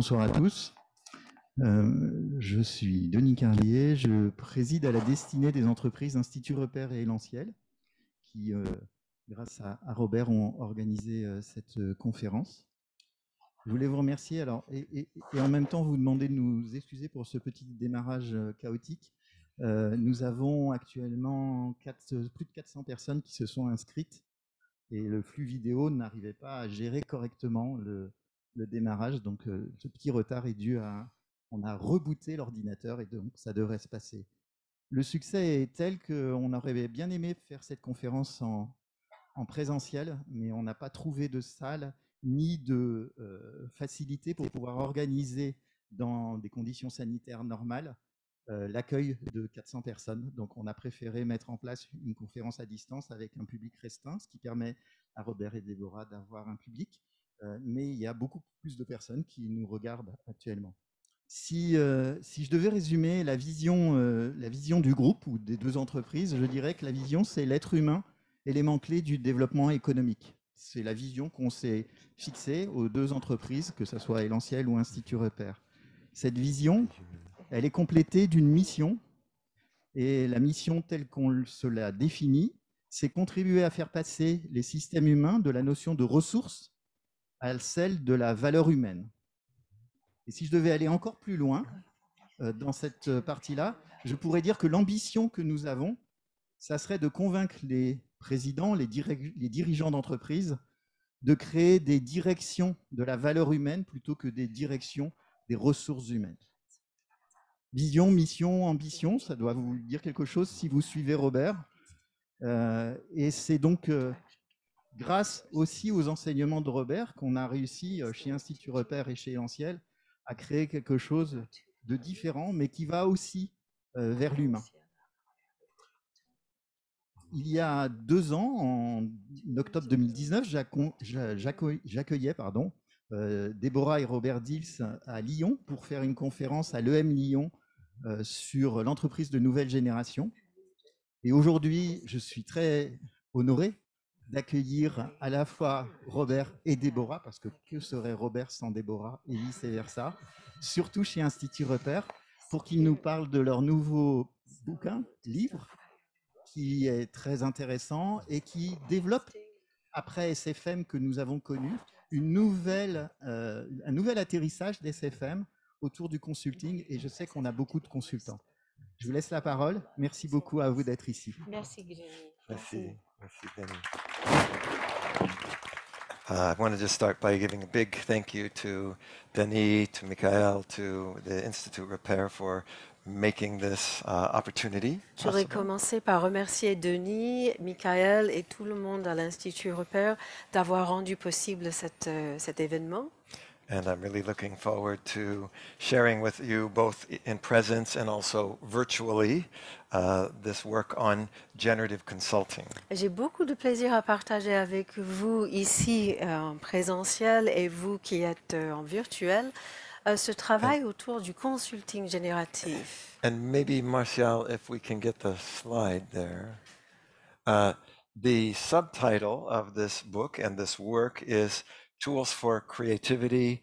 Bonsoir à tous. Je suis Denis Carlier, je préside à la destinée des entreprises Institut Repère et Élanciel qui, grâce à Robert, ont organisé cette conférence. Je voulais vous remercier et en même temps vous demander de nous excuser pour ce petit démarrage chaotique. Nous avons actuellement plus de 400 personnes qui se sont inscrites et le flux vidéo n'arrivait pas à gérer correctement le démarrage. Donc ce petit retard est dû à... On a rebooté l'ordinateur et donc ça devrait se passer. Le succès est tel qu'on aurait bien aimé faire cette conférence en présentiel, mais on n'a pas trouvé de salle ni de facilité pour pouvoir organiser dans des conditions sanitaires normales l'accueil de 400 personnes. Donc on a préféré mettre en place une conférence à distance avec un public restreint, ce qui permet à Robert et Déborah d'avoir un public, mais il y a beaucoup plus de personnes qui nous regardent actuellement. Si je devais résumer la vision du groupe ou des deux entreprises, je dirais que la vision, c'est l'être humain, élément clé du développement économique. C'est la vision qu'on s'est fixée aux deux entreprises, que ce soit Élanciel ou Institut Repère. Cette vision, elle est complétée d'une mission, et la mission telle qu'on se l'a définie, c'est contribuer à faire passer les systèmes humains de la notion de ressources à celle de la valeur humaine. Et si je devais aller encore plus loin dans cette partie-là, je pourrais dire que l'ambition que nous avons, ça serait de convaincre les présidents, les dirigeants d'entreprise, de créer des directions de la valeur humaine plutôt que des directions des ressources humaines. Vision, mission, ambition, ça doit vous dire quelque chose si vous suivez Robert. Et c'est donc grâce aussi aux enseignements de Robert qu'on a réussi chez Institut Repère et chez Élanciel à créer quelque chose de différent, mais qui va aussi vers l'humain. Il y a 2 ans, en octobre 2019, j'accueillais Déborah et Robert Dils à Lyon pour faire une conférence à l'EM Lyon sur l'entreprise de nouvelle génération. Et aujourd'hui, je suis très honoré d'accueillir à la fois Robert et Déborah, parce que serait Robert sans Déborah et vice-versa, surtout chez Institut Repère, pour qu'ils nous parlent de leur nouveau bouquin, livre, qui est très intéressant et qui développe, après SFM que nous avons connu, un nouvel atterrissage d'SFM autour du consulting, et je sais qu'on a beaucoup de consultants. Je vous laisse la parole. Merci beaucoup à vous d'être ici. Merci, Denis. Merci, Denis. I want to just start by giving a big thank you to Denis, to Michael, to the Institute Repair for making this opportunity. Je voudrais commencer par remercier Denis, Michael et tout le monde à l'Institut Repère d'avoir rendu possible cet événement. And I'm really looking forward to sharing with you both in presence and also virtually this work on generative consulting. J'ai beaucoup de plaisir à partager avec vous ici en présentiel et vous qui êtes en virtuel ce travail autour du consulting génératif. And maybe, Martial, if we can get the slide there. The subtitle of this book and this work is Tools for Creativity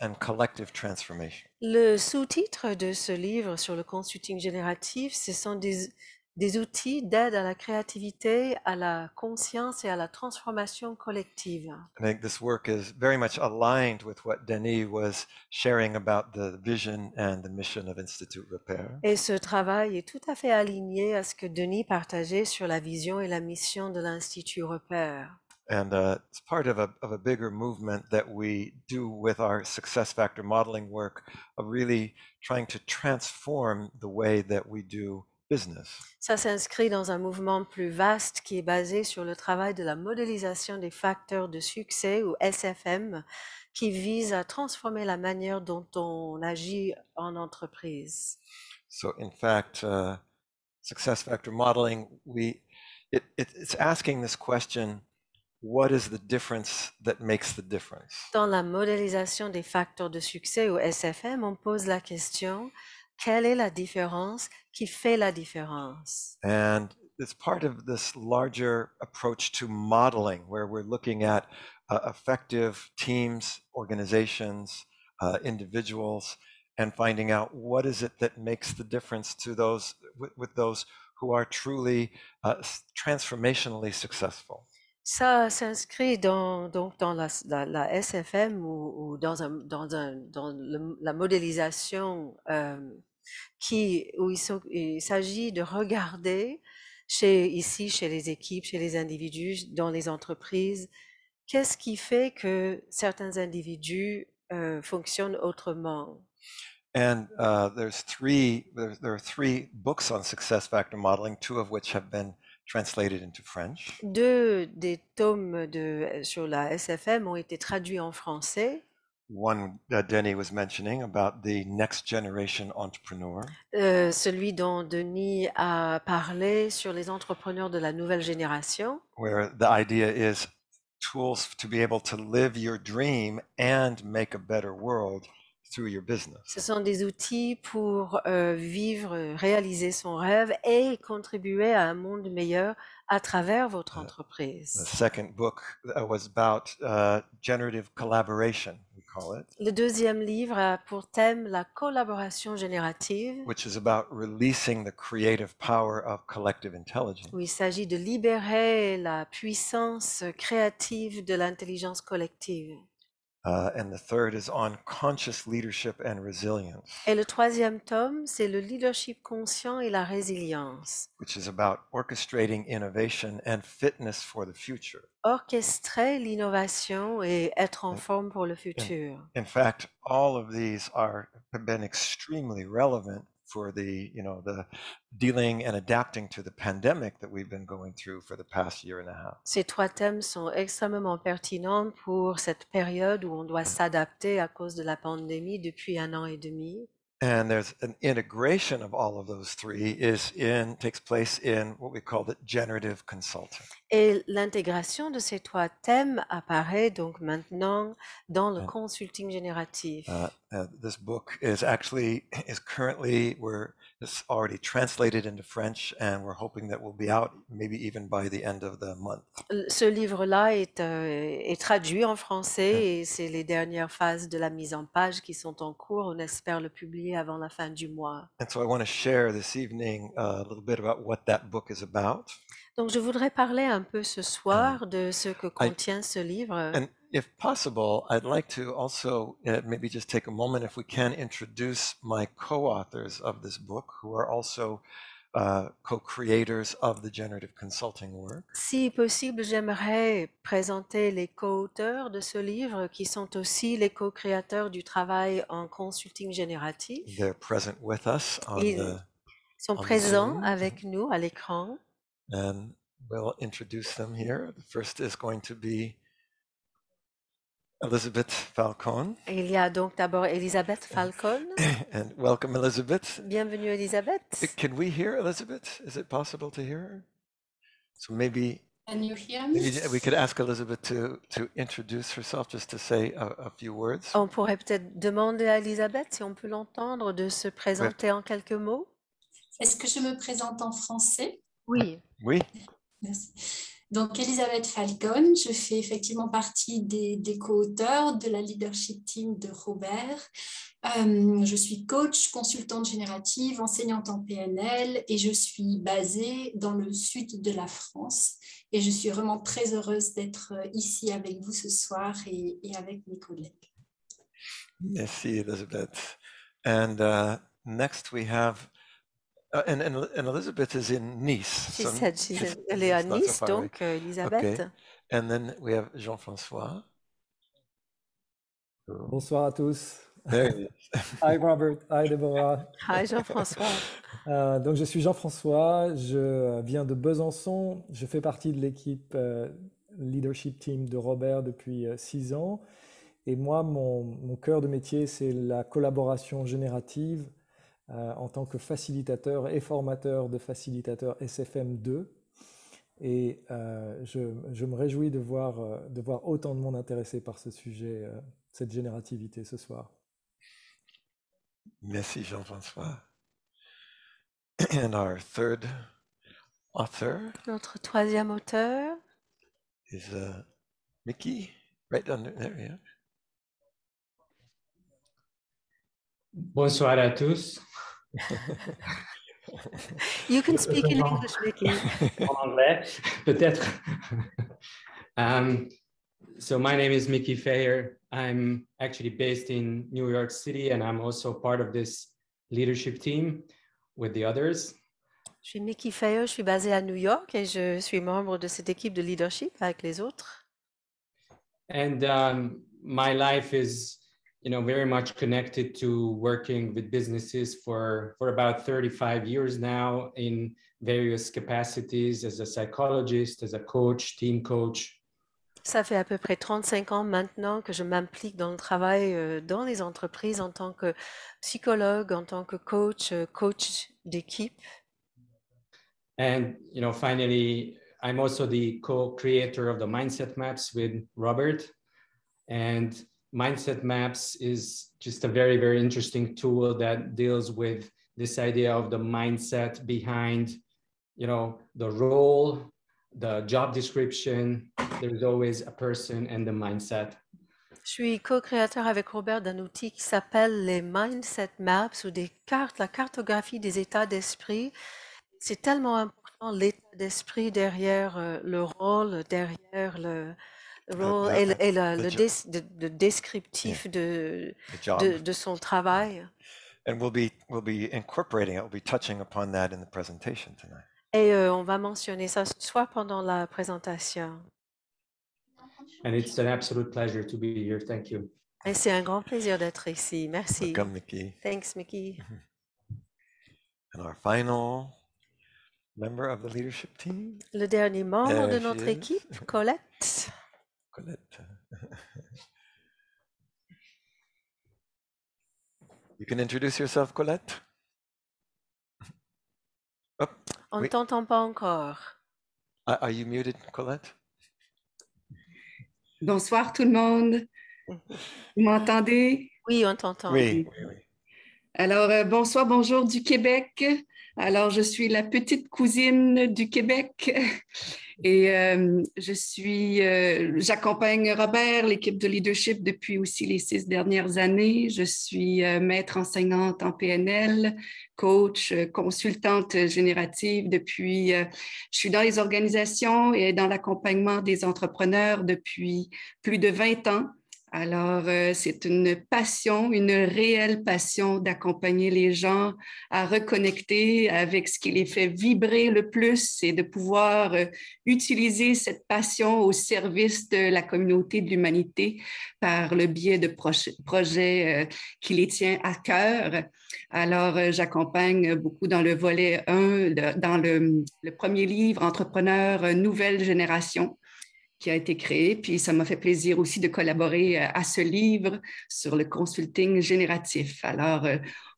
and Collective Transformation. Le sous-titre de ce livre sur le consulting génératif, ce sont des outils d'aide à la créativité, à la conscience et à la transformation collective. I think this work is very much aligned with what Denis was sharing about the vision and the mission of Institute Repair. Et ce travail est tout à fait aligné à ce que Denis partageait sur la vision et la mission de l'Institut Repère. And it's part of a bigger movement that we do with our success factor modeling work of really trying to transform the way that we do business. Ça s'inscrit dans un mouvement plus vaste qui est basé sur le travail de la modélisation des facteurs de succès ou SFM qui vise à transformer la manière dont on agit en entreprise. So in fact, success factor modeling, it's asking this question, what is the difference that makes the difference? Dans la modélisation des facteurs de succès ou SFM, on pose la question, quelle est la différence qui fait la différence? And it's part of this larger approach to modeling where we're looking at effective teams, organizations, individuals and finding out what is it that makes the difference to those with those who are truly transformationally successful. Ça s'inscrit donc dans la SFM ou dans la modélisation où il s'agit de regarder ici chez les équipes, chez les individus, dans les entreprises, qu'est-ce qui fait que certains individus fonctionnent autrement. And there are three books on success factor modeling, two of which have been translated into French. Deux des tomes sur la SFM ont été traduits en français. One Denis was mentioning about the next generation entrepreneur. Celui dont Denis a parlé sur les entrepreneurs de la nouvelle génération. Where the idea is tools to be able to live your dream and make a better world through your business. Ce sont des outils pour vivre, réaliser son rêve et contribuer à un monde meilleur à travers votre entreprise. The second book was about generative collaboration, we call it. Le deuxième livre a pour thème la collaboration générative, which is about releasing the creative power of collective intelligence. où il s'agit de libérer la puissance créative de l'intelligence collective. And the third is on conscious leadership and resilience, Et le troisième tome, c'est le leadership conscient et la résilience. which is about orchestrating innovation and fitness for the future. Orchestrer l'innovation et être en forme pour le futur. In fact, all of these have been extremely relevant for the dealing and adapting to the pandemic that we've been going through for the past year and a half. Ces trois thèmes sont extrêmement pertinents pour cette période où on doit s'adapter à cause de la pandémie depuis 1 an et demi. And there's an integration of all of those three takes place in what we call the generative consulting. Et l'intégration de ces trois thèmes apparaît donc maintenant dans le consulting génératif. This book is currently it's already translated into French, and we're hoping that will be out maybe even by the end of the month. Ce livre-là est traduit en français et c'est les dernières phases de la mise en page qui sont en cours. On espère le publier avant la fin du mois. And so I want to share this evening a little bit about what that book is about. Donc je voudrais parler un peu ce soir de ce que contient ce livre. And if possible, I'd like to also maybe just take a moment, if we can, introduce my co-authors of this book, who are also co-creators of the generative consulting work. Si possible, j'aimerais présenter les co-auteurs de ce livre, qui sont aussi les co-créateurs du travail en consulting génératif. They're present with us Ils sont on présents Zoom. avec nous à l'écran. And we'll introduce them here. The first is going to be Elizabeth Falcone. Il y a donc d'abord Elisabeth Falcone. And welcome, Elizabeth. Bienvenue, Elisabeth. Can we hear Elizabeth? Is it possible to hear her? So maybe Can you hear me? maybe we could ask Elizabeth to introduce herself, just to say a few words. On pourrait peut-être demander à Elisabeth, si on peut l'entendre, de se présenter en quelques mots. Est-ce que je me présente en français? Oui. Oui. Merci. Donc, Elisabeth Falcone, je fais effectivement partie des co-auteurs de la leadership team de Robert. Je suis coach, consultante générative, enseignante en PNL et je suis basée dans le sud de la France. Et je suis vraiment très heureuse d'être ici avec vous ce soir et avec mes collègues. Merci, Elizabeth. And next we have and Elizabeth is in Nice. She said elle est à it's not so Nice, far away. donc Elisabeth. Okay. And then we have Jean-François. Bonsoir à tous. There he is. Hi Robert, hi Deborah. Hi Jean-François. Donc je suis Jean-François, je viens de Besançon, je fais partie de l'équipe leadership team de Robert depuis 6 ans. Et moi, mon cœur de métier, c'est la collaboration générative en tant que facilitateur et formateur de facilitateur SFM2. Et je me réjouis de voir autant de monde intéressé par ce sujet, cette générativité ce soir. Merci, Jean-François. And our third author Notre troisième auteur, is Mickey, right down there. Yeah. Bonsoir à tous. You can speak in English, Mickey. En anglais, peut-être. So my name is Mickey Fayer. I'm actually based in New York City, and I'm also part of this leadership team with the others. Je suis Mickey Fayer, je suis basée à New York et je suis membre de cette équipe de leadership avec les autres. And my life is, very much connected to working with businesses for about 35 years now in various capacities as a psychologist, as a coach, team coach. Ça fait à peu près 35 ans maintenant que je m'implique dans le travail dans les entreprises en tant que psychologue, en tant que coach, coach d'équipe. And, finally, I'm also the co-creator of the Mindset Maps with Robert. And Mindset Maps is just a very, very interesting tool that deals with this idea of the mindset behind, the role, the job description. There's always a person and the mindset. Je suis co-créateur avec Robert d'un outil qui s'appelle les Mindset Maps ou des cartes, la cartographie des états d'esprit. C'est tellement important l'état d'esprit derrière le rôle, derrière le rôle et le descriptif de son travail. And we'll be incorporating it. We'll be touching upon that in the presentation tonight. Et on va mentionner ça ce soir pendant la présentation. And it's an absolute pleasure to be here. Thank you. Et c'est un grand plaisir d'être ici. Merci. Welcome, Mickey. Thanks, Mickey. And our final member of the leadership team. Le dernier membre There de she notre is. équipe, Colette. Colette. You can introduce yourself, Colette. Oh, On ne oui. t'entend pas encore. Are you muted, Colette? Bonsoir tout le monde. Vous m'entendez? Oui, on t'entend. Oui. Alors, bonsoir, bonjour du Québec. Alors, je suis la petite cousine du Québec et j'accompagne Robert, l'équipe de leadership depuis aussi les 6 dernières années. Je suis maître enseignante en PNL, coach, consultante générative depuis, je suis dans les organisations et dans l'accompagnement des entrepreneurs depuis plus de 20 ans. Alors, c'est une passion, une réelle passion d'accompagner les gens à reconnecter avec ce qui les fait vibrer le plus et de pouvoir utiliser cette passion au service de la communauté de l'humanité par le biais de projets qui les tient à cœur. Alors, j'accompagne beaucoup dans le volet 1, dans le premier livre, Entrepreneurs Nouvelle Génération, qui a été créé. Puis ça m'a fait plaisir aussi de collaborer à ce livre sur le consulting génératif. Alors,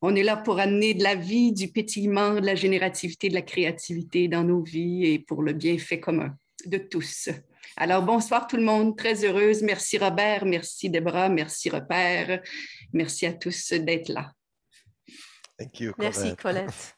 on est là pour amener de la vie, du pétillement, de la générativité, de la créativité dans nos vies et pour le bienfait commun de tous. Alors, bonsoir tout le monde, très heureuse. Merci Robert, merci Deborah, merci Repère. Merci à tous d'être là. Thank you, Colette. Merci, Colette.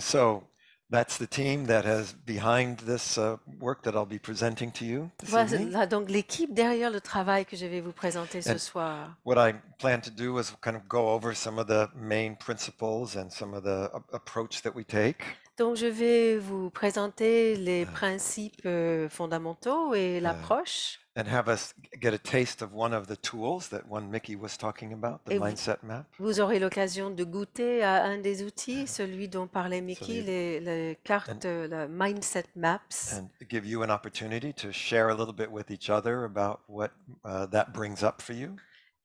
So, that's the team that has behind this work that I'll be presenting to you this evening. Voilà donc l'équipe derrière le travail que je vais vous présenter ce soir. What I plan to do is kind of go over some of the main principles and some of the approach that we take. Donc je vais vous présenter les principes fondamentaux et l'approche. And have us get a taste of one of the tools that Mickey was talking about, the Mindset Map. Vous aurez l'occasion de goûter à un des outils, celui dont parlait Mickey, les cartes, la Mindset Maps. And give you an opportunity to share a little bit with each other about what that brings up for you.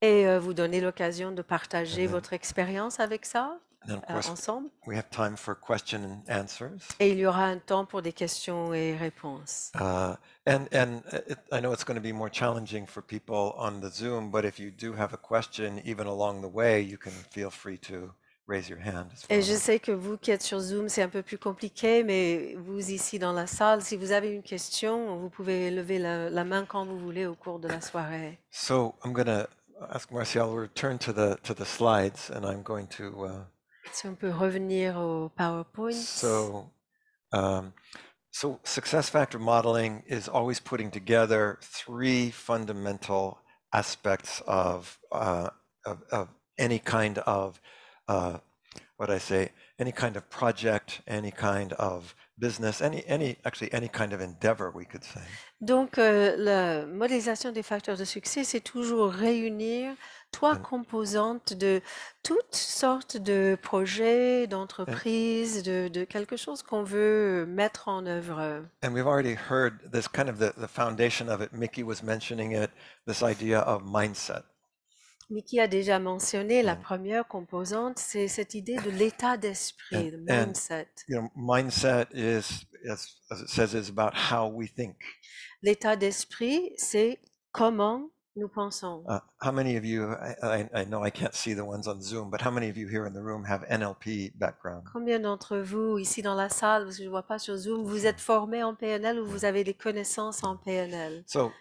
Et vous donner l'occasion de partager votre expérience avec ça ensemble. We have time for question and answers. Et il y aura un temps pour des questions et réponses. And I know it's going to be more challenging for people on the Zoom, but if you do have a question, even along the way, you can feel free to raise your hand as well. Et je sais que vous qui êtes sur Zoom, c'est un peu plus compliqué, mais vous ici dans la salle, si vous avez une question, vous pouvez lever la main quand vous voulez au cours de la soirée. So I'm going to ask Martial to return to the slides, and I'm going to. Si on peut revenir au PowerPoint. So success factor modeling is always putting together 3 fundamental aspects of any kind of, what I say, any kind of project, any kind of business, actually any kind of endeavor, we could say. Donc, la modélisation des facteurs de succès, c'est toujours réunir trois And- composantes de toutes sortes de projets, d'entreprises, de quelque chose qu'on veut mettre en œuvre. And we've already heard this kind of the foundation of it. Mickey was mentioning it, this idea of mindset. Mickey a déjà mentionné la And- première composante, c'est cette idée de l'état d'esprit, de and- mindset. You know, mindset is, as it says, is about how we think. L'état d'esprit, c'est comment nous pensons. How many of you, I know I can't see the ones on Zoom, but how many of you here in the room have NLP background? Combien d'entre vous ici dans la salle, parce que je ne vois pas sur Zoom, vous êtes formés en PNL ou vous avez des connaissances en PNL? So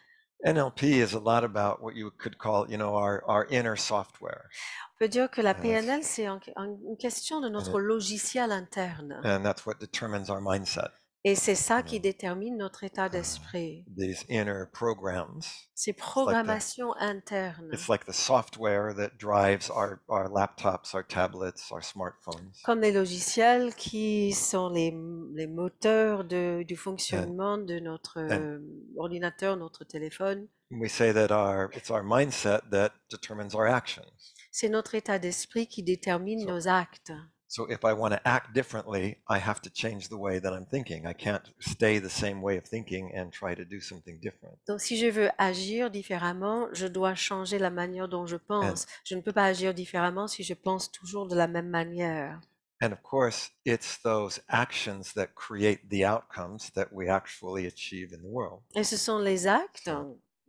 NLP is a lot about what you could call, you know, our inner software. On peut dire que la Yes. PNL, c'est une question de notre logiciel interne. And that's what determines our mindset. Et c'est ça qui détermine notre état Ah. d'esprit. These inner programs. Ces programmations internes. It's like the software that drives our laptops, our tablets, our smartphones. Comme les logiciels qui sont les moteurs du fonctionnement de notre ordinateur, notre téléphone. We say that it's our mindset that determines our actions. C'est notre état d'esprit qui détermine So- nos actes. So if I want to act differently, I have to change the way that I'm thinking. I can't stay the same way of thinking and try to do something different. Donc, si je veux agir différemment, je dois changer la manière dont je pense. Je ne peux pas agir différemment si je pense toujours de la même manière. And of course, it's those actions that create the outcomes that we actually achieve in the world. Et ce sont les actes,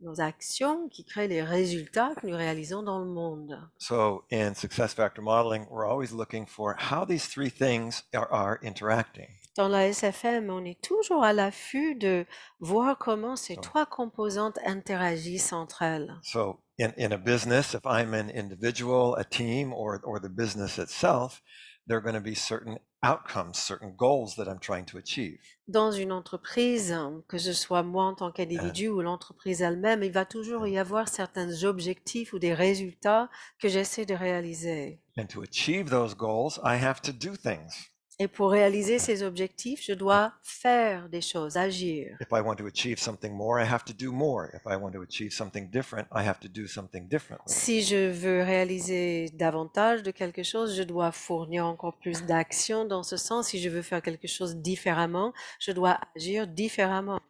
nos actions, qui créent les résultats que nous réalisons dans le monde. So in success factor modeling, we're always looking for how these three things are interacting. Dans la SFM, on est toujours à l'affût de voir comment ces trois composantes interagissent entre elles. So in a business, if I'm an individual, a team, or the business itself, there are going to be certain outcomes, certain goals that I'm trying to achieve. Dans une entreprise, que ce soit moi en tant qu'individu ou l'entreprise elle-même, il va toujours y avoir certains objectifs ou des résultats que j'essaie de réaliser. And to achieve those goals, I have to do things. Et pour réaliser ces objectifs, je dois faire des choses, agir. If I want to achieve something more, I have to do more. If I want to achieve something different, I have to do something differently. Si je veux réaliser davantage de quelque chose, je dois fournir encore plus d'actions dans ce sens. Si je veux faire quelque chose différemment, je dois agir différemment.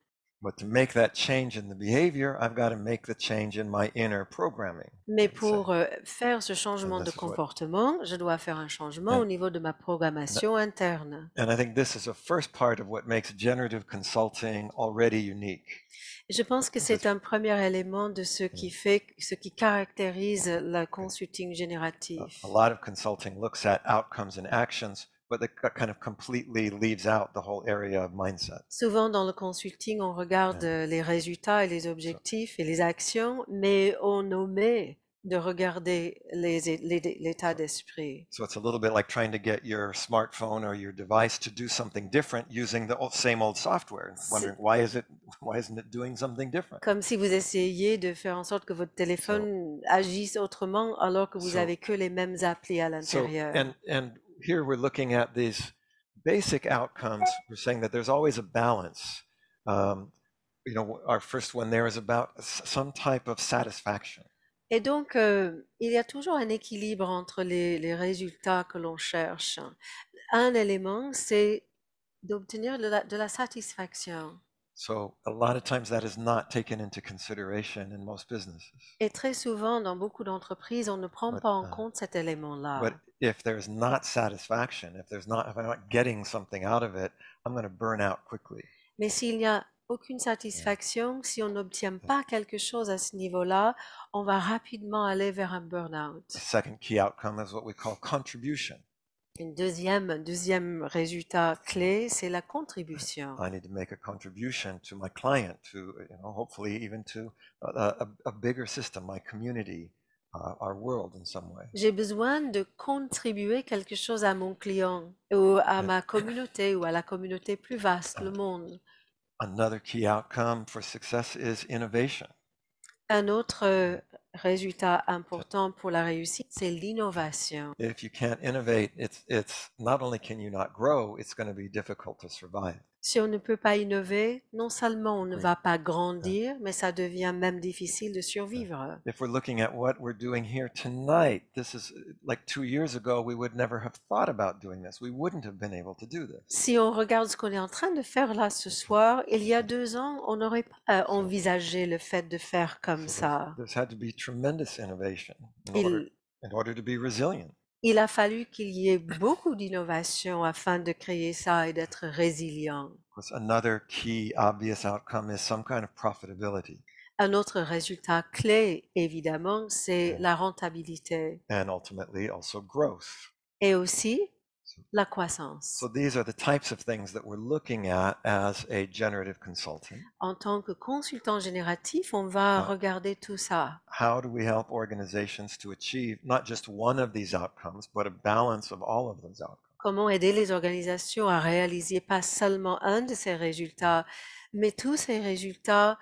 But to make that change in the behavior, I've got to make the change in my inner programming. Mais pour faire ce changement And de this is what- comportement, je dois faire un changement And- au niveau de ma programmation interne. And I think this is a first part of what makes generative consulting already unique. Et je pense que c'est un premier élément de ce qui caractérise le consulting génératif. A lot of consulting looks at outcomes and actions, but it kind of completely leaves out the whole area of mindset. Souvent dans le consulting, on regarde les résultats et les objectifs et les actions, mais on omet de regarder l'état d'esprit. So it's a little bit like trying to get your smartphone or your device to do something different using the same old software, and wondering why isn't it doing something different? Comme si vous essayiez de faire en sorte que votre téléphone agisse autrement alors que vous So- avez que les mêmes applis à So l'intérieur. and here we're looking at these basic outcomes. We're saying that there's always a balance. You know, our first one there is about some type of satisfaction. Et donc, il y a toujours un équilibre entre les résultats que l'on cherche. Un élément, c'est d'obtenir de la satisfaction. So a lot of times that is not taken into consideration in most businesses. Et très souvent, dans beaucoup d'entreprises, on ne prend But, pas en compte cet élément-là. But if there's not satisfaction, if I'm not getting something out of it, I'm going to burn out quickly. Mais s'il n'y a aucune satisfaction, si on n'obtient pas quelque chose à ce niveau-là, on va rapidement aller vers un burn-out. The second key outcome is what we call contribution. Un deuxième résultat clé, c'est la contribution. I need to make a contribution to my client, to hopefully even to a bigger system, my community, our world in some way. J'ai besoin de contribuer quelque chose à mon client, ou à ma communauté, ou à la communauté plus vaste, le monde. Another key outcome for success is innovation. Un autre résultat important pour la réussite, c'est l'innovation. If you can't innovate, it's not only can you not grow, it's going to be difficult to survive. Si on ne peut pas innover, non seulement on ne Oui. va pas grandir, mais ça devient même difficile de survivre. If we're looking at what we're doing here tonight, this is like 2 years ago, we would never have thought about doing this. We wouldn't have been able to do this. Si on regarde ce qu'on est en train de faire là ce soir, il y a 2 ans, on n'aurait pas envisagé le fait de faire comme So ça. there's had to be tremendous innovation Il, in order to be resilient. il a fallu qu'il y ait beaucoup d'innovation afin de créer ça et d'être résilient. Of course, another key obvious outcome is some kind of profitability Un autre résultat clé, évidemment, c'est la rentabilité and ultimately also growth. et aussi la croissance. So these are the types of things that we're looking at as a generative consultant. En tant que consultant génératif, on va regarder tout ça. How do we help organizations to achieve not just one of these outcomes, but a balance of all of those outcomes? Comment aider les organisations à réaliser pas seulement un de ces résultats, mais tous ces résultats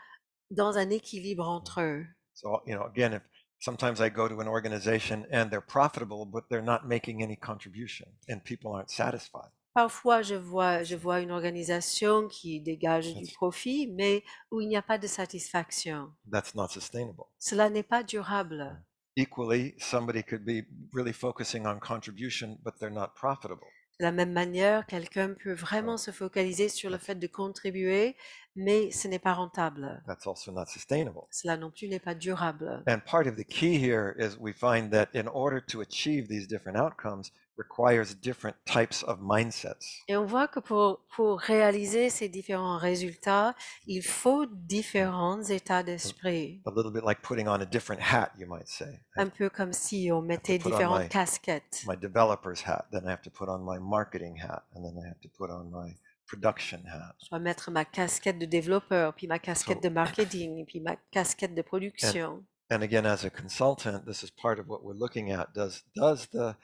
dans un équilibre entre eux. So, again, if sometimes I go to an organization and they're profitable, but they're not making any contribution and people aren't satisfied. Parfois, je vois une organisation qui dégage du profit, mais où il n'y a pas de satisfaction. That's not sustainable. Cela n'est pas durable. Equally, somebody could be really focusing on contribution, but they're not profitable. De la même manière, quelqu'un peut vraiment se focaliser sur le fait de contribuer, mais ce n'est pas rentable. That's also not sustainable. Cela non plus n'est pas durable. And part of the key here is we find that in order to achieve these different outcomes requires different types of mindsets. Et on voit que pour réaliser ces différents résultats, il faut différents états d'esprit. A little bit like putting on a different hat, you might say. Un peu comme si on mettait put on différentes casquettes. My developer's hat, then I have to put on my marketing hat, and then I have to put on my production hat. Je dois mettre ma casquette de développeur, puis ma casquette de marketing, puis ma casquette de production. And again, as a consultant, this is part of what we're looking at. Does the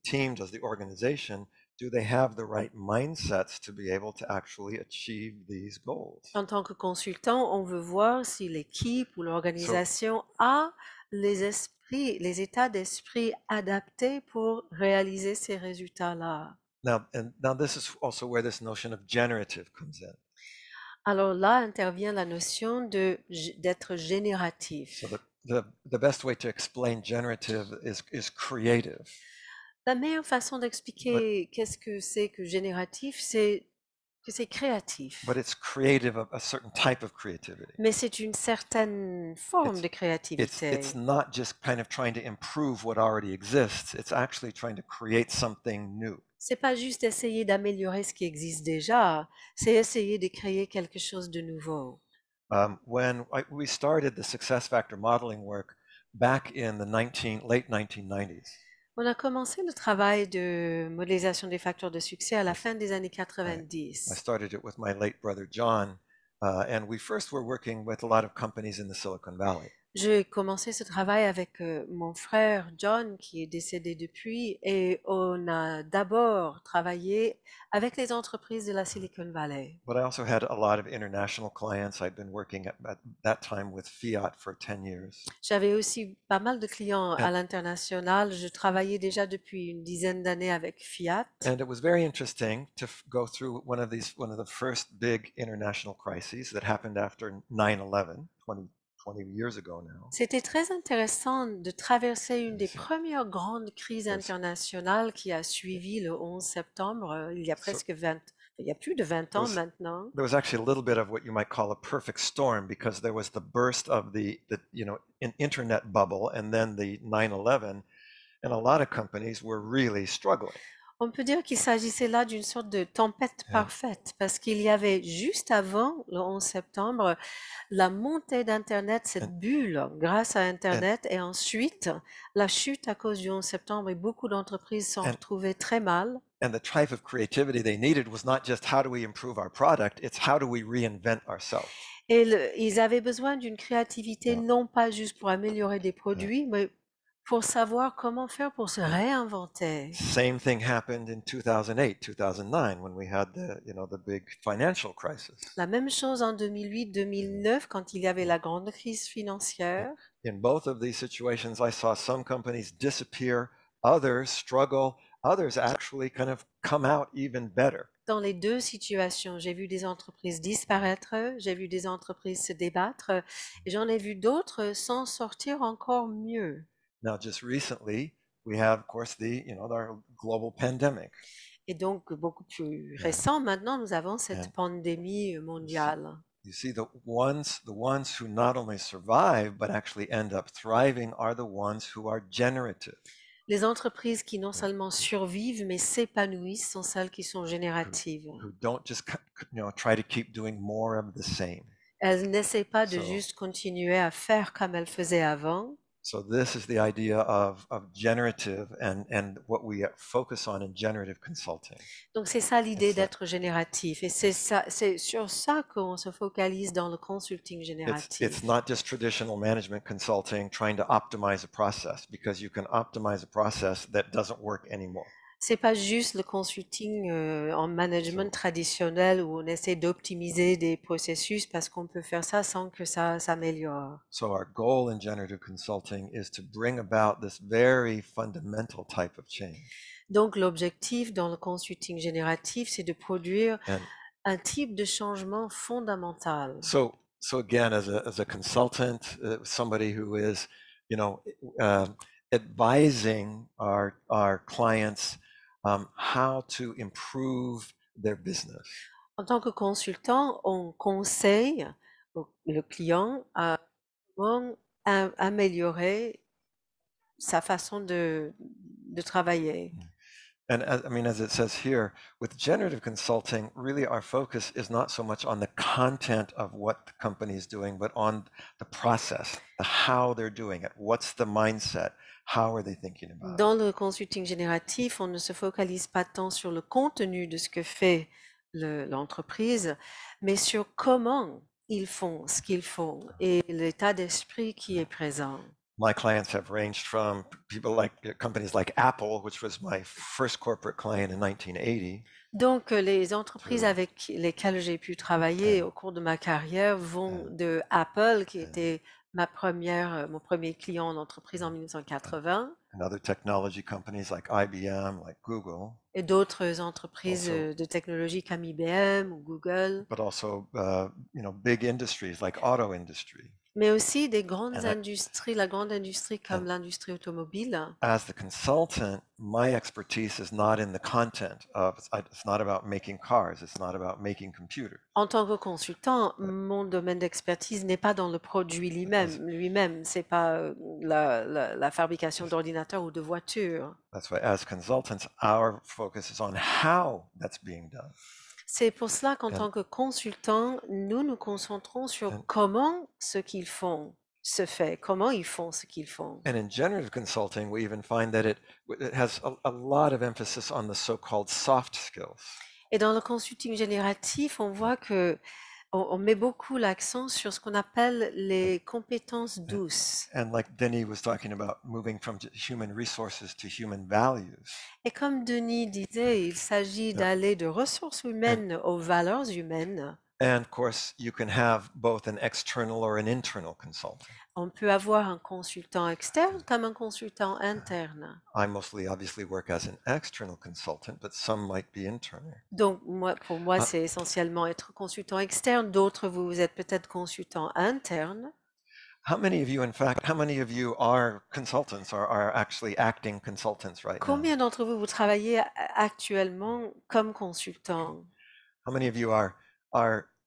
team, does the organization, do they have the right mindsets to be able to actually achieve these goals? En tant que consultant, on veut voir si l'équipe ou l'organisation a les états d'esprit adaptés pour réaliser ces résultats-là. Now this is also where this notion of generative comes in. Alors là intervient la notion d'être génératif. So the best way to explain generative is creative. La meilleure façon d'expliquer qu'est-ce que c'est que génératif, c'est que c'est créatif. But it's creative, a certain type of creativity. Mais c'est une certaine forme de créativité. It's not just kind of trying to improve what already exists. It's actually trying to create something new. C'est pas juste essayer d'améliorer ce qui existe déjà, c'est essayer de créer quelque chose de nouveau. When we started the success factor modeling work back in the late 1990s. On a commencé le travail de modélisation des facteurs de succès à la fin des années 90. I started it with my late brother John, and we first were working with a lot of companies in the Silicon Valley. J'ai commencé ce travail avec mon frère John, qui est décédé depuis, et on a d'abord travaillé avec les entreprises de la Silicon Valley. But I also had a lot of international clients. I'd been working at that time with Fiat for 10 years. J'avais aussi pas mal de clients à l'international. Je travaillais déjà depuis une dizaine d'années avec Fiat. And it was very interesting to go through one of the first big international crises that happened after 9/11, 20 years ago now. C'était très intéressant de traverser une des premières grandes crises internationales qui a suivi le 11 septembre, il y a presque 20, il y a plus de 20 ans maintenant. There was actually a little bit of what you might call a perfect storm because there was the burst of the internet bubble and then the 9/11, and a lot of companies were really struggling. On peut dire qu'il s'agissait là d'une sorte de tempête parfaite, parce qu'il y avait juste avant le 11 septembre la montée d'Internet, cette bulle grâce à Internet, et ensuite la chute à cause du 11 septembre, et beaucoup d'entreprises se sont retrouvées très mal. And the type of creativity they needed was not just how do we improve our product, it's how do we reinvent ourselves. Et ils avaient besoin d'une créativité non pas juste pour améliorer des produits, mais pour savoir comment faire pour se réinventer. Same thing happened in 2008, 2009 when we had the big financial crisis. La même chose en 2008-2009 quand il y avait la grande crise financière. In both of these situations, I saw some companies disappear, others struggle, others actually kind of come out even better. Dans les deux situations, j'ai vu des entreprises disparaître, j'ai vu des entreprises se débattre, et j'en ai vu d'autres s'en sortir encore mieux. Now, just recently, we have, of course, our global pandemic. Et donc, beaucoup plus récent, maintenant, nous avons cette pandémie mondiale. You see, the ones who not only survive, but actually end up thriving are the ones who are generative. Les entreprises qui non seulement survivent, mais s'épanouissent sont celles qui sont génératives. Who don't just try to keep doing more of the same. Elles n'essaient pas de juste continuer à faire comme elles faisaient avant. So this is the idea of generative and what we focus on in generative consulting. Donc c'est ça l'idée d'être génératif, et c'est sur ça qu'on se focalise dans le consulting génératif. It's not just traditional management consulting trying to optimize a process, because you can optimize a process that doesn't work anymore. C'est pas juste le consulting en management traditionnel où on essaie d'optimiser des processus parce qu'on peut faire ça sans que ça s'améliore. So our goal in generative consulting is to bring about this very fundamental type of change. Donc l'objectif dans le consulting génératif, c'est de produire un type de changement fondamental. So again, as a consultant, somebody who is, advising our clients how to improve their business. En tant que consultant, on conseille le client à comment améliorer sa façon de travailler. And as it says here, with generative consulting, really our focus is not so much on the content of what the company is doing, but on the process, the how they're doing it, what's the mindset, how are they thinking about it. Dans le consulting génératif, on ne se focalise pas tant sur le contenu de ce que fait l'entreprise, mais sur comment ils font ce qu'ils font et l'état d'esprit qui est présent. My clients have ranged from companies like Apple, which was my first corporate client in 1980. Donc, les entreprises avec lesquelles j'ai pu travailler au cours de ma carrière vont de Apple, qui était mon premier client en entreprise en 1980. And other technology companies like IBM, like Google. Et d'autres entreprises de technologie comme IBM ou Google. But also, big industries like auto industry. Mais aussi des grandes industries, la grande industrie comme l'industrie automobile. As the consultant, my expertise is not in the content it's not about making cars, it's not about making computers. En tant que consultant, mon domaine d'expertise n'est pas dans le produit lui-même, c'est pas la fabrication d'ordinateurs ou de voitures. That's why as consultants, our focus is on how that's being done. C'est pour cela qu'en tant que consultant, nous nous concentrons sur comment ce qu'ils font se fait, comment ils font ce qu'ils font. And in generative consulting, we even find that it has a lot of emphasis on the so-called soft skills. Et dans le consulting génératif, on voit que on met beaucoup l'accent sur ce qu'on appelle les compétences douces. And like Denis was talking about, moving from human resources to human values. Et comme Denis disait, il s'agit d'aller de ressources humaines aux valeurs humaines. And of course, you can have both an external or an internal consultant. On peut avoir un consultant externe comme un consultant interne. I mostly obviously work as an external consultant, but some might be internal. Donc pour moi, c'est essentiellement être consultant externe. D'autres, vous êtes peut-être consultant interne. How many of you are consultants or are actually acting consultants right now? Combien d'entre vous travaillez actuellement comme consultant? How many of you are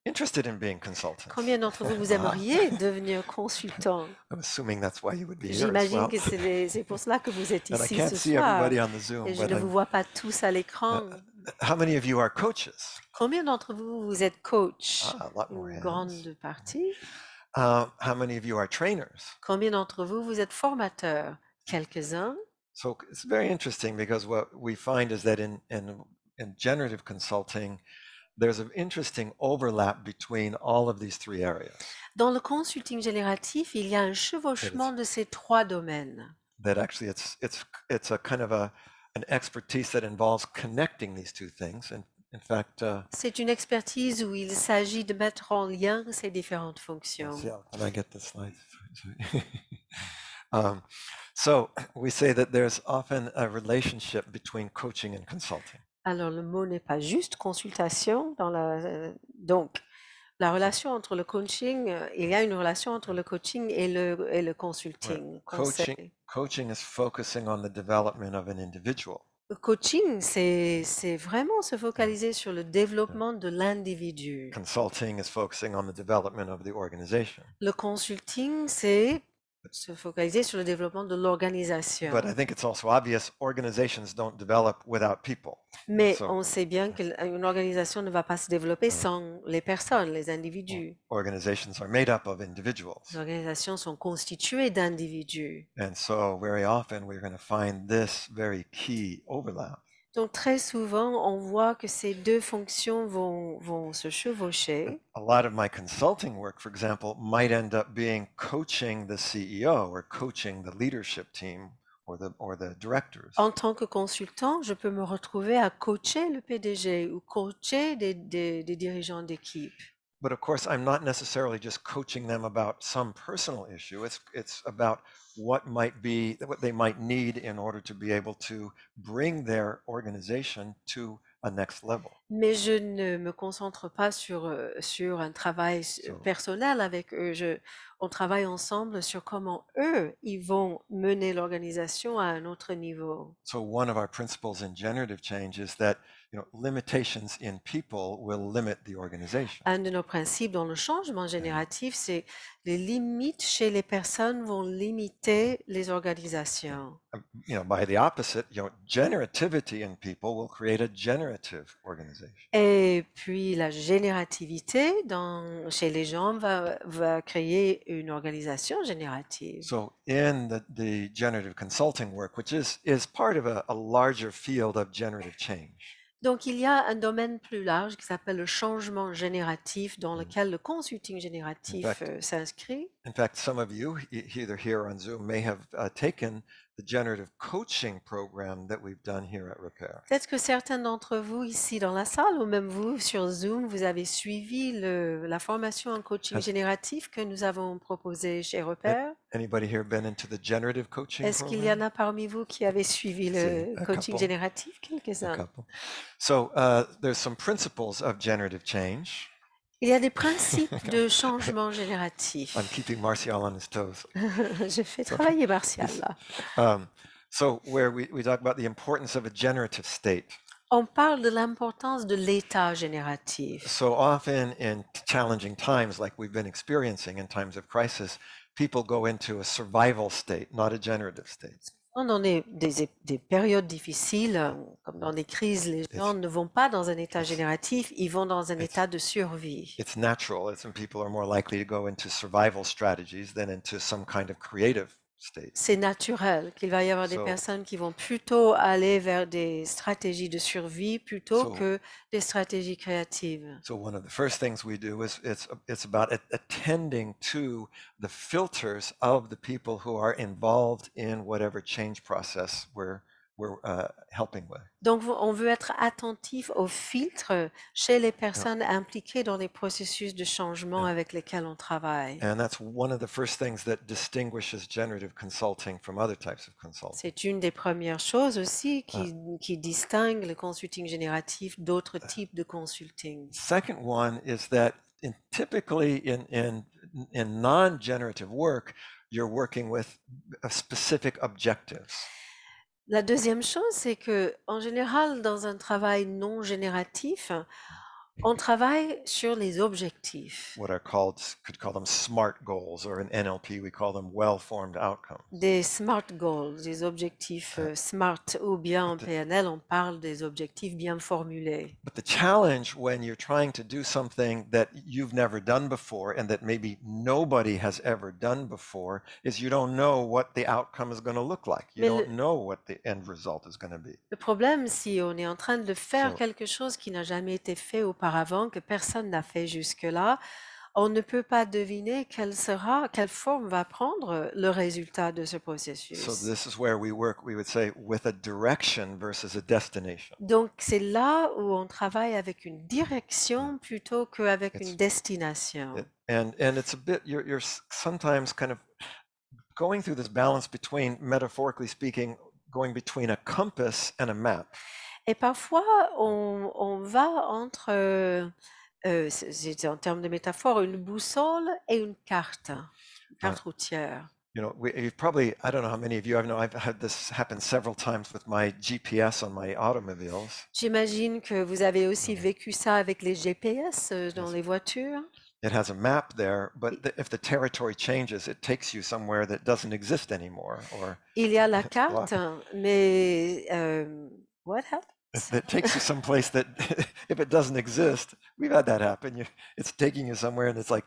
interested in being consultants? Combien d'entre vous aimeriez devenir consultant? I'm assuming that's why you would be here as J'imagine well. que c'est pour cela que vous êtes And I ici can't ce see soir. everybody on the Zoom, Et je but ne vous vois pas tous à l'écran. how many of you are coaches? Combien d'entre vous êtes coach? A lot more Une hands. grande partie. How many of you are trainers? Combien d'entre vous êtes formateurs? Quelques-uns. So it's very interesting because what we find is that in generative consulting, there's an interesting overlap between all of these three areas. Dans le consulting génératif, il y a un chevauchement de ces trois domaines. that actually it's a kind of an expertise that involves connecting these two things. And in fact, C'est une expertise où il s'agit de mettre en lien ces différentes let's fonctions. see, can I get the slides? So we say that there's often a relationship between coaching and consulting. Alors, le mot n'est pas juste consultation. Donc, la relation entre le coaching, il y a une relation entre le coaching et le consulting. conseil. Coaching is focusing on the development of an individual. Le coaching, c'est vraiment se focaliser sur le développement de l'individu. Consulting is focusing on the development of the organization. Le consulting, c'est se focaliser sur le développement de l'organisation. But I think it's also obvious organizations don't develop without people. Mais So- on sait bien qu'une organisation ne va pas se développer sans les personnes, les individus. Organizations are made up of individuals. Les organisations sont constituées d'individus. And so very often we're going to find this very key overlap. Donc très souvent, on voit que ces deux fonctions vont se chevaucher. A lot of my consulting work, for example, might end up being coaching the CEO or coaching the leadership team or the directors. En tant que consultant, je peux me retrouver à coacher le PDG ou coacher des dirigeants d'équipe. But of course, I'm not necessarily just coaching them about some personal issue. It's about what they might need in order to be able to bring their organization to a next level. Mais je ne me concentre pas sur un travail personnel avec eux. On travaille ensemble sur comment eux, ils vont mener l'organisation à un autre niveau. So one of our principles in generative change is that limitations in people will limit the organization. Un de nos principes dans le changement génératif, c'est les limites chez les personnes vont limiter les organisations. By the opposite, generativity in people will create a generative organization. Et puis la générativité chez les gens va créer une organisation générative. So in the generative consulting work, which is part of a larger field of generative change. Donc il y a un domaine plus large qui s'appelle le changement génératif dans lequel le consulting génératif s'inscrit. In fact, some of you, either here or on Zoom, may have taken the generative coaching program that we've done here at Repair. Peut-être que certains d'entre vous ici dans la salle ou même vous sur Zoom, vous avez suivi la formation en coaching génératif que nous avons proposée chez Repair. Anybody here been into the generative coaching Est-ce qu'il y en a parmi vous qui avez suivi le coaching génératif? Quelques-uns. So there's some principles of generative change. Il y a des principes de changement génératif. I'm keeping Martial on his toes. Je fais travailler Martial là. So where we talk about the importance of a generative state. On parle de l'importance de l'état génératif. So often in challenging times like we've been experiencing in times of crisis, people go into a survival state, not a generative state. Dans des périodes difficiles, comme dans des crises, les gens ne vont pas dans un état génératif, ils vont dans un état de survie. It's natural. People are more likely to go into survival strategies than into some kind of creative state. C'est naturel qu'il va y avoir des personnes qui vont plutôt aller vers des stratégies de survie plutôt que des stratégies créatives. So one of the first things we do is it's about attending to the filters of the people who are involved in whatever change process we're helping with. Donc, on veut être attentif aux filtres chez les personnes impliquées dans les processus de changement avec lesquels on travaille. And that's one of the first things that distinguishes generative consulting from other types of consulting. C'est une des premières choses aussi qui distingue le consulting génératif d'autres types de consulting. Second one is that typically in non-generative work, you're working with specific objectives. La deuxième chose, c'est que en général, dans un travail non génératif, on travaille sur les objectifs. What are could call them SMART goals, or in NLP we call them well-formed outcomes. Des SMART goals, des objectifs SMART, ou bien en PNL, on parle des objectifs bien formulés. But the challenge when you're trying to do something that you've never done before and that maybe nobody has ever done before is you don't know what the outcome is going to look like. You don't know what the end result is going to be. Le problème, si on est en train de faire quelque chose qui n'a jamais été fait auparavant, que personne n'a fait jusque-là, on ne peut pas deviner quelle forme va prendre le résultat de ce So processus. this is where we work, we would say, with a direction versus a destination. Donc, c'est là où on travaille avec une direction plutôt qu'avec une It's- destination. And it's a bit, you're sometimes kind of going through this balance between, metaphorically speaking, going between a compass and a map. Et parfois, on va entre, c'est en termes de métaphore, une boussole et une carte routière. You know, you've probably, I don't know how many of you, I've had this happen several times with my GPS on my automobiles. J'imagine que vous avez aussi vécu ça avec les GPS dans les voitures. It has a map there, but if the territory changes, it takes you somewhere that doesn't exist anymore, or Il y a la carte, mais what happens? it takes you someplace that, if it doesn't exist, we've had that happen. It's taking you somewhere, and it's like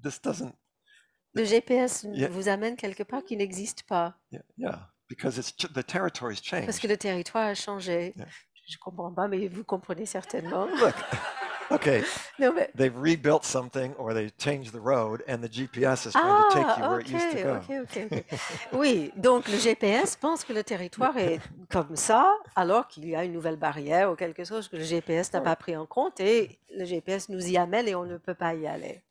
this doesn't. Le GPS Yeah. vous amène quelque part qui n'existe pas Yeah, because the territory's parce changed. que le territoire a changé. Yeah. Je comprends pas, mais vous comprenez certainement. Look, okay, Non, mais- they've rebuilt something or they changed the road, and the GPS is trying to take you where it used to go. ok. Oui, donc le GPS pense que le territoire est comme ça, alors qu'il y a une nouvelle barrière ou quelque chose que le GPS n'a pas pris en compte et le GPS nous y amène et on ne peut pas y aller.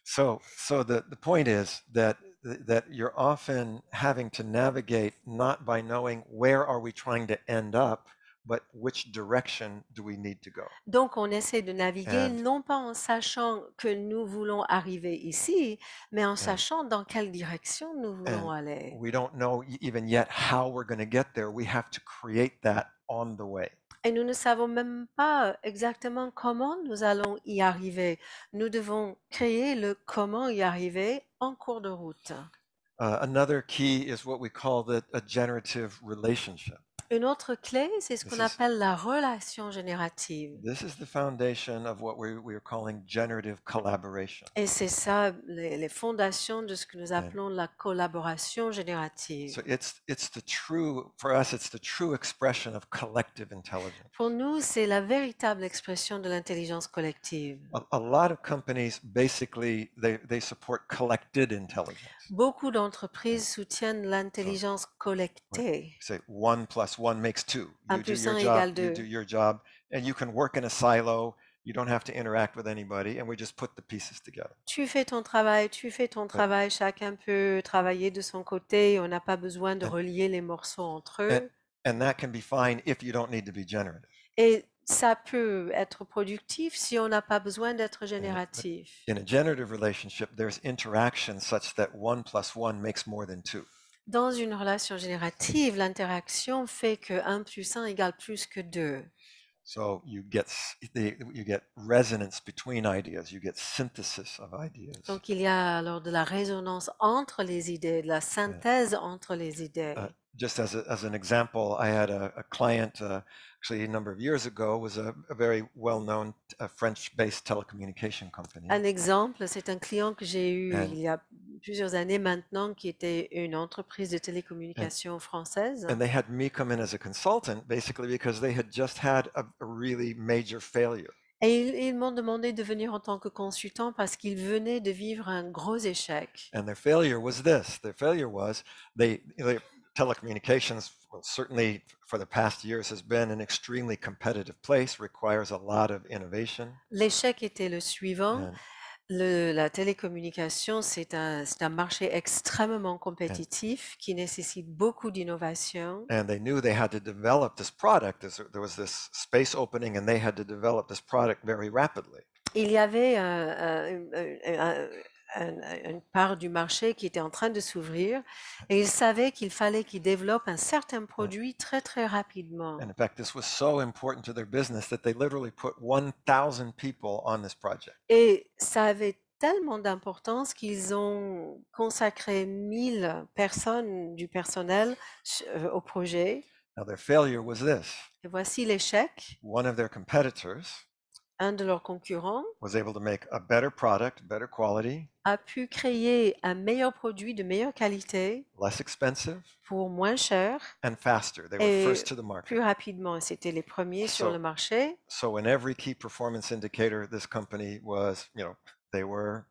So the point is that you're often having to navigate not by knowing where are we trying to end up, but which direction do we need to go. Donc on essaie de naviguer And- non pas en sachant que nous voulons arriver ici, mais en sachant dans quelle direction nous voulons aller. We don't know even yet how we're going to get there. We have to create that on the way. Et nous ne savons même pas exactement comment nous allons y arriver. Nous devons créer le comment y arriver en cours de route. Another key is what we call a generative relationship. Une autre clé, c'est ce This qu'on is- appelle la relation générative. This is the foundation of what we are calling generative collaboration. Et c'est ça, les fondations de ce que nous appelons la collaboration générative. So it's the true, for us, it's the true expression of collective intelligence. Pour nous, c'est la véritable expression de l'intelligence collective. A lot of companies basically they support collected intelligence. Beaucoup d'entreprises soutiennent l'intelligence collectée. Say 1 + 1 makes 2. Un You do plus your un job, égale you deux. do your job, and you can work in a silo. You don't have to interact with anybody, and we just put the pieces together. Tu fais ton travail, chacun peut travailler de son côté, on n'a pas besoin de relier les morceaux entre eux. And that can be fine if you don't need to be generative. Et ça peut être productif si on n'a pas besoin d'être génératif. In a generative relationship, there's interaction such that 1 + 1 makes more than 2. Dans une relation générative, l'interaction fait que 1 plus 1 égale plus que 2. So you get resonance between ideas. You get synthesis of ideas. Donc il y a alors de la résonance entre les idées, de la synthèse entre les idées. Just as an example, I had a client actually a number of years ago was a very well-known French-based telecommunication company. Un exemple, c'est un client que j'ai eu And- il y a plusieurs années maintenant, qui était une entreprise de télécommunications française. And they had me come in as a consultant basically because they had just had a really major failure. Et ils m'ont demandé de venir en tant que consultant parce qu'ils venaient de vivre un gros échec. And their failure was this. Their failure was telecommunications, well, certainly for the past years, has been an extremely competitive place, requires a lot of innovation. L'échec était le suivant. And, La télécommunication, c'est un marché extrêmement compétitif qui nécessite beaucoup d'innovation. and they knew they had to develop this product. There was this space opening, and they had to develop this product very rapidly. Il y avait une part du marché qui était en train de s'ouvrir et ils savaient qu'il fallait qu'ils développent un certain produit très très rapidement. And in fact, this was so important to their business that they literally put 1,000 people on this project. Et ça avait tellement d'importance qu'ils ont consacré 1000 personnes du personnel au projet. Now, their failure was this. Et voici l'échec. One of their competitors Un de leurs concurrents was able to make a better product, better quality, a pu créer un meilleur produit de meilleure qualité less expensive, pour moins cher, and faster. They were Et first to the market. plus rapidement. C'était les premiers sur So- le marché. So in every key performance indicator, this company was, they were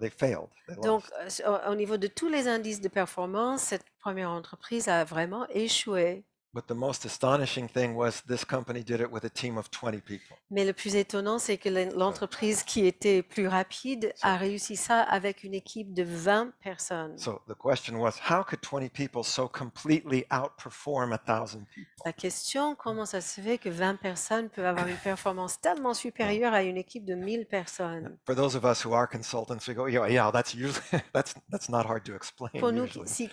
they failed. They Donc, lost. au niveau de tous les indices de performance, cette première entreprise a vraiment échoué. But the most astonishing thing was this company did it with a team of 20 people. Mais le plus étonnant, c'est que l'entreprise qui était plus rapide a réussi ça avec une équipe de 20 personnes. So the question was, how could 20 people so completely outperform 1,000 people? La question, comment ça se fait que 20 personnes peuvent avoir une performance tellement supérieure à une équipe de 1000 personnes? For those of us who are consultants, we go, yeah, that's usually that's not hard to explain Pour nous usually.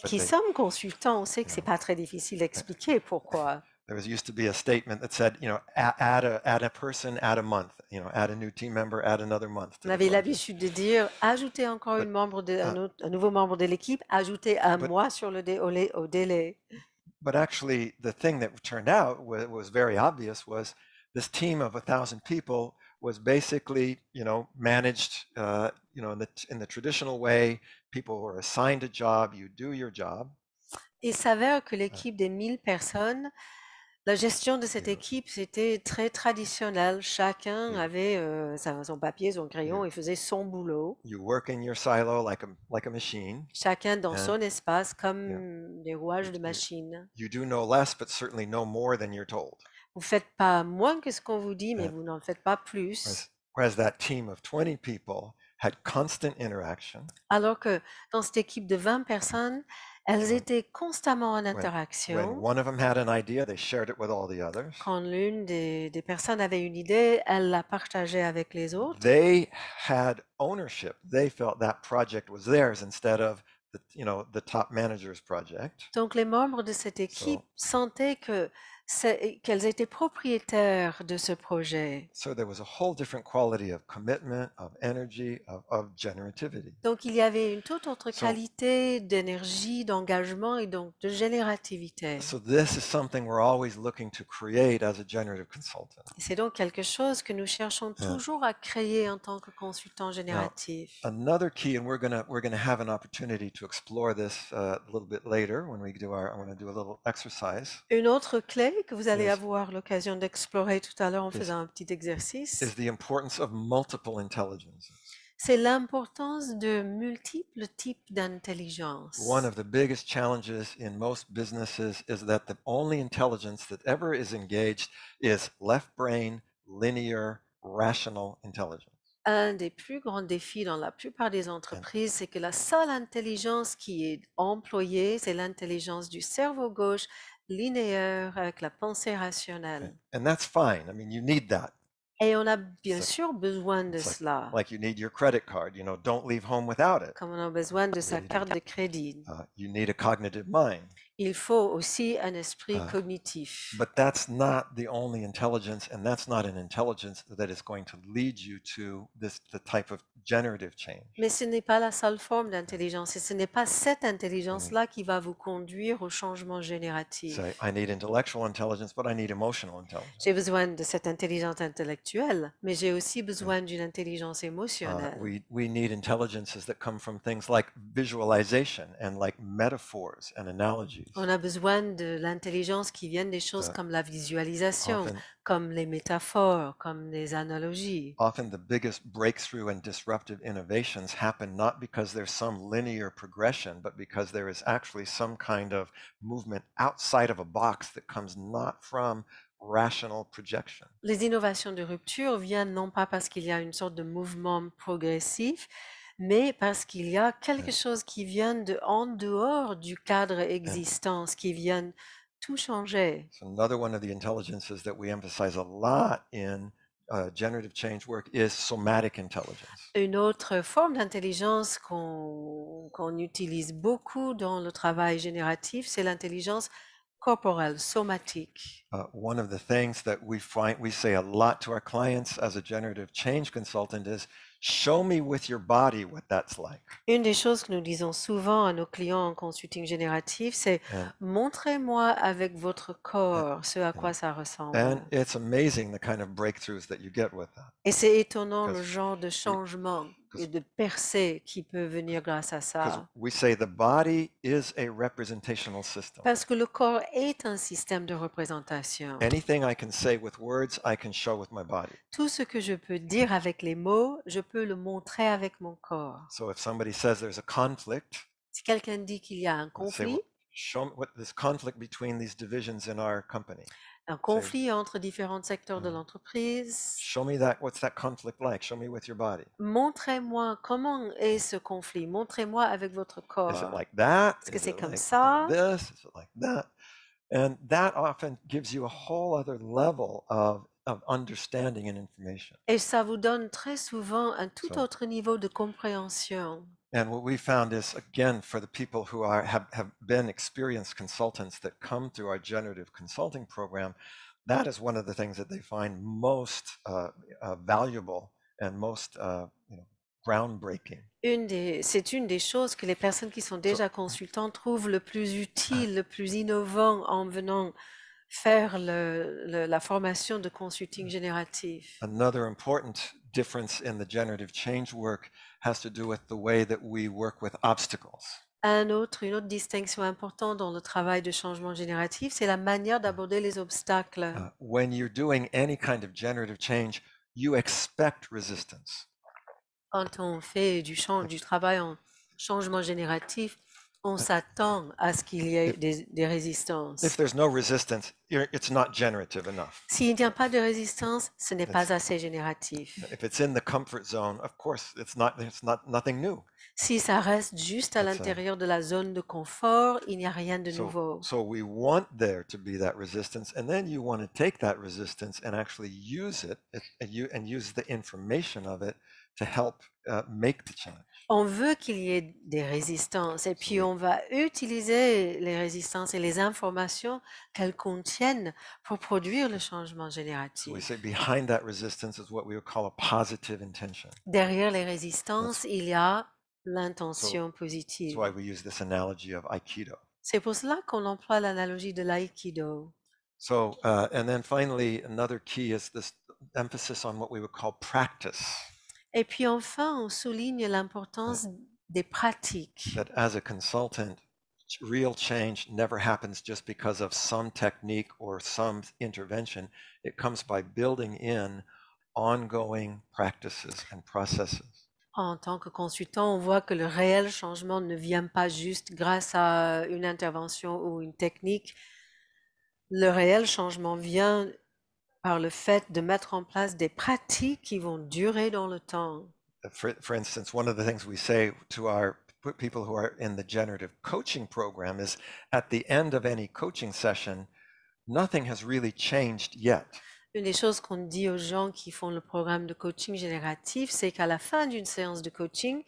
qui sommes consultants, on sait que c'est pas très difficile d'expliquer pourquoi. There used to be a statement that said, add a person, add a month, add a new team member, add another month. On avait l'habitude de dire, ajoutez encore un nouveau membre de l'équipe, ajoutez un mois sur au délai. But actually, the thing that turned out was very obvious was this team of 1,000 people was basically, managed, in the traditional way. People were assigned a job. You do your job. Il s'avère que l'équipe des 1000 personnes, la gestion de cette équipe, c'était très traditionnel. Chacun avait son papier, son crayon et faisait son boulot. You work in your silo like a machine. Chacun dans son espace comme des rouages de machine. You do no less, but certainly no more than you're told. Vous faites pas moins que ce qu'on vous dit, mais vous n'en faites pas plus. Whereas that team of 20 people had constant interaction. Alors que dans cette équipe de 20 personnes, elles étaient constamment en interaction. When one of them had an idea, they shared it with all the others. Quand l'une des personnes avait une idée, elle la partageait avec les autres. They had ownership. They felt that project was theirs instead of the top manager's project. Donc les membres de cette équipe sentaient qu'elles étaient propriétaires de ce projet. So there was a whole different quality of commitment, of energy, of generativity. Donc il y avait une toute autre qualité d'énergie, d'engagement et donc de générativité. So this is something we're always looking to create as a generative consultant. C'est donc quelque chose que nous cherchons toujours à créer en tant que consultant génératif. Another key, and we're gonna have an opportunity to explore this a little bit later when we do I'm going to do a little exercise. Une autre clé que vous allez avoir l'occasion d'explorer tout à l'heure en faisant un petit exercice, is the importance of multiple intelligences. C'est l'importance de multiples types d'intelligence. One of the biggest challenges in most businesses is that the only intelligence that ever is engaged is left brain, linear, rational intelligence. Un des plus grands défis dans la plupart des entreprises, c'est que la seule intelligence qui est employée, c'est l'intelligence du cerveau gauche linéaire avec la pensée rationnelle. And that's fine. I mean, you need that. Et on a bien sûr besoin de cela. Like you need your credit card, don't leave home without it. Comme on a besoin de sa carte de crédit. You need a cognitive mind. Il faut aussi un esprit cognitif. But that's not the only intelligence, and that's not an intelligence that is going to lead you to the type of generative change. Mais ce n'est pas la seule forme d'intelligence, et ce n'est pas cette intelligence-là qui va vous conduire au changement génératif. Say, I need intellectual intelligence, but I need emotional intelligence. J'ai besoin de cette intelligence intellectuelle, mais j'ai aussi besoin d'une intelligence émotionnelle. We need intelligences that come from things like visualization and like metaphors and analogies. On a besoin de l'intelligence qui vient des choses comme la visualisation, comme les métaphores, comme les analogies. Often the biggest breakthrough and disruptive innovations happen not because there's some linear progression, but because there is actually some kind of movement outside of a box that comes not from rational projection. Les innovations de rupture viennent non pas parce qu'il y a une sorte de mouvement progressif, mais parce qu'il y a quelque chose qui vient en dehors du cadre existant, qui vient tout changer. So another one of the intelligences that we emphasize a lot in generative change work is somatic intelligence. Une autre forme d'intelligence qu'on utilise beaucoup dans le travail génératif, c'est l'intelligence corporelle, somatique. One of the things that we say a lot to our clients as a generative change consultant is, show me with your body what that's like. Une des choses que nous disons souvent à nos clients en consulting génératif, c'est montrez-moi avec votre corps ce à quoi ça ressemble. And it's amazing the kind of breakthroughs that you get with that. Et c'est étonnant le genre de changement et de percées qui peuvent venir grâce à Because ça. we say the body is a representational system. Parce que le corps est un système de représentation. Anything I can say with words, I can show with my body. Tout ce que je peux dire avec les mots, je peux le montrer avec mon corps. So if somebody says there's a conflict, Si quelqu'un dit qu'il y a un let's say, conflit, well, show me what this conflict between these divisions in our company. un conflit entre différents secteurs de l'entreprise, Show me that. What's that conflict like? Show me with your body. montrez-moi comment est ce conflit. Montrez-moi avec votre Is it corps. like that? Est-ce que Is c'est it comme like ça? this? Is it like that? And that often gives you a whole other level of understanding and information. Et ça vous donne très souvent un tout So- autre niveau de compréhension. And what we found is, again, for the people who have been experienced consultants that come through our generative consulting program, that is one of the things that they find most valuable and most groundbreaking. C'est une des choses que les personnes qui sont déjà consultantes trouvent le plus utile, le plus innovant en venant faire la formation de consulting génératif. Another important difference in the generative change work has to do with the way that we work with obstacles. Une autre distinction importante dans le travail de changement génératif, c'est la manière d'aborder les obstacles. When you're doing any kind of generative change, you expect resistance. Quand on fait du travail en changement génératif, on s'attend à ce qu'il y ait des résistances. If there's no resistance, it's not generative enough. S'il n'y a pas de résistance, ce n'est pas assez génératif. If it's in the comfort zone, of course, it's nothing new. Si ça reste juste à That's l'intérieur de la zone de confort, il n'y a rien de nouveau. So we want there to be that resistance, and then you want to take that resistance and actually use it and use the information of it to help make the change. On veut qu'il y ait des résistances et puis on va utiliser les résistances et les informations qu'elles contiennent pour produire le changement So we génératif. say behind that resistance is what we would call a positive intention. Derrière les résistances, il y a l'intention That's positive. why we use this analogy of Aikido. C'est pour cela qu'on emploie l'analogie de l'aïkido. So, and then finally, another key is this emphasis on what we would call practice. Et puis enfin, on souligne l'importance des pratiques. That as a consultant, real change never happens just because of some technique or some intervention. It comes by building in ongoing practices and processes. En tant que consultant, on voit que le réel changement ne vient pas juste grâce à une intervention ou une technique. Le réel changement vient par le fait de mettre en place des pratiques qui vont durer dans le temps. For instance, one of the things we say to our people who are in the generative coaching program is at the end of any coaching session, nothing has really changed yet. Une des choses qu'on dit aux gens qui font le programme de coaching génératif, c'est qu'à la fin d'une séance de coaching,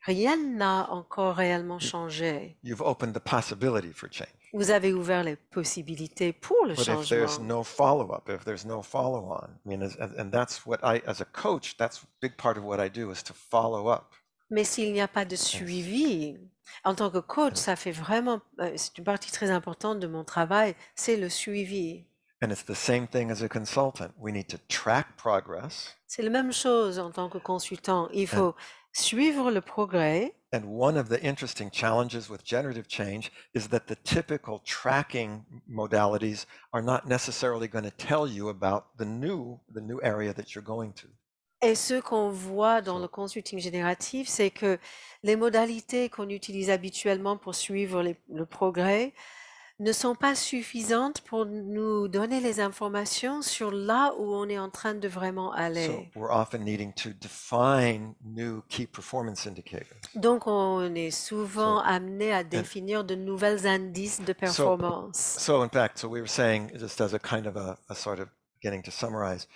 rien n'a encore réellement changé. You've opened the possibility for change. Vous avez ouvert les possibilités pour le But if there's changement. no follow-up, if there's no follow-on, I mean, and that's what as a coach, that's a big part of what I do is to follow up. Mais s'il n'y a pas de suivi, en tant que coach, ça fait vraiment, c'est une partie très importante de mon travail, c'est le suivi. And it's the same thing as a consultant. We need to track progress. C'est la même chose en tant que consultant. Il faut suivre le progrès. And one of the interesting challenges with generative change is that the typical tracking modalities are not necessarily going to tell you about the new area that you're going to. Et ce qu'on voit dans le consulting génératif, c'est que les modalités qu'on utilise habituellement pour suivre le progrès ne sont pas suffisantes pour nous donner les informations sur là où on est en train de vraiment So aller. we're often needing to define new key performance indicators. Donc, on est souvent amené à définir de nouvelles indices de performance. So in fact, so we were saying, just as a kind of a sort of beginning to summarize,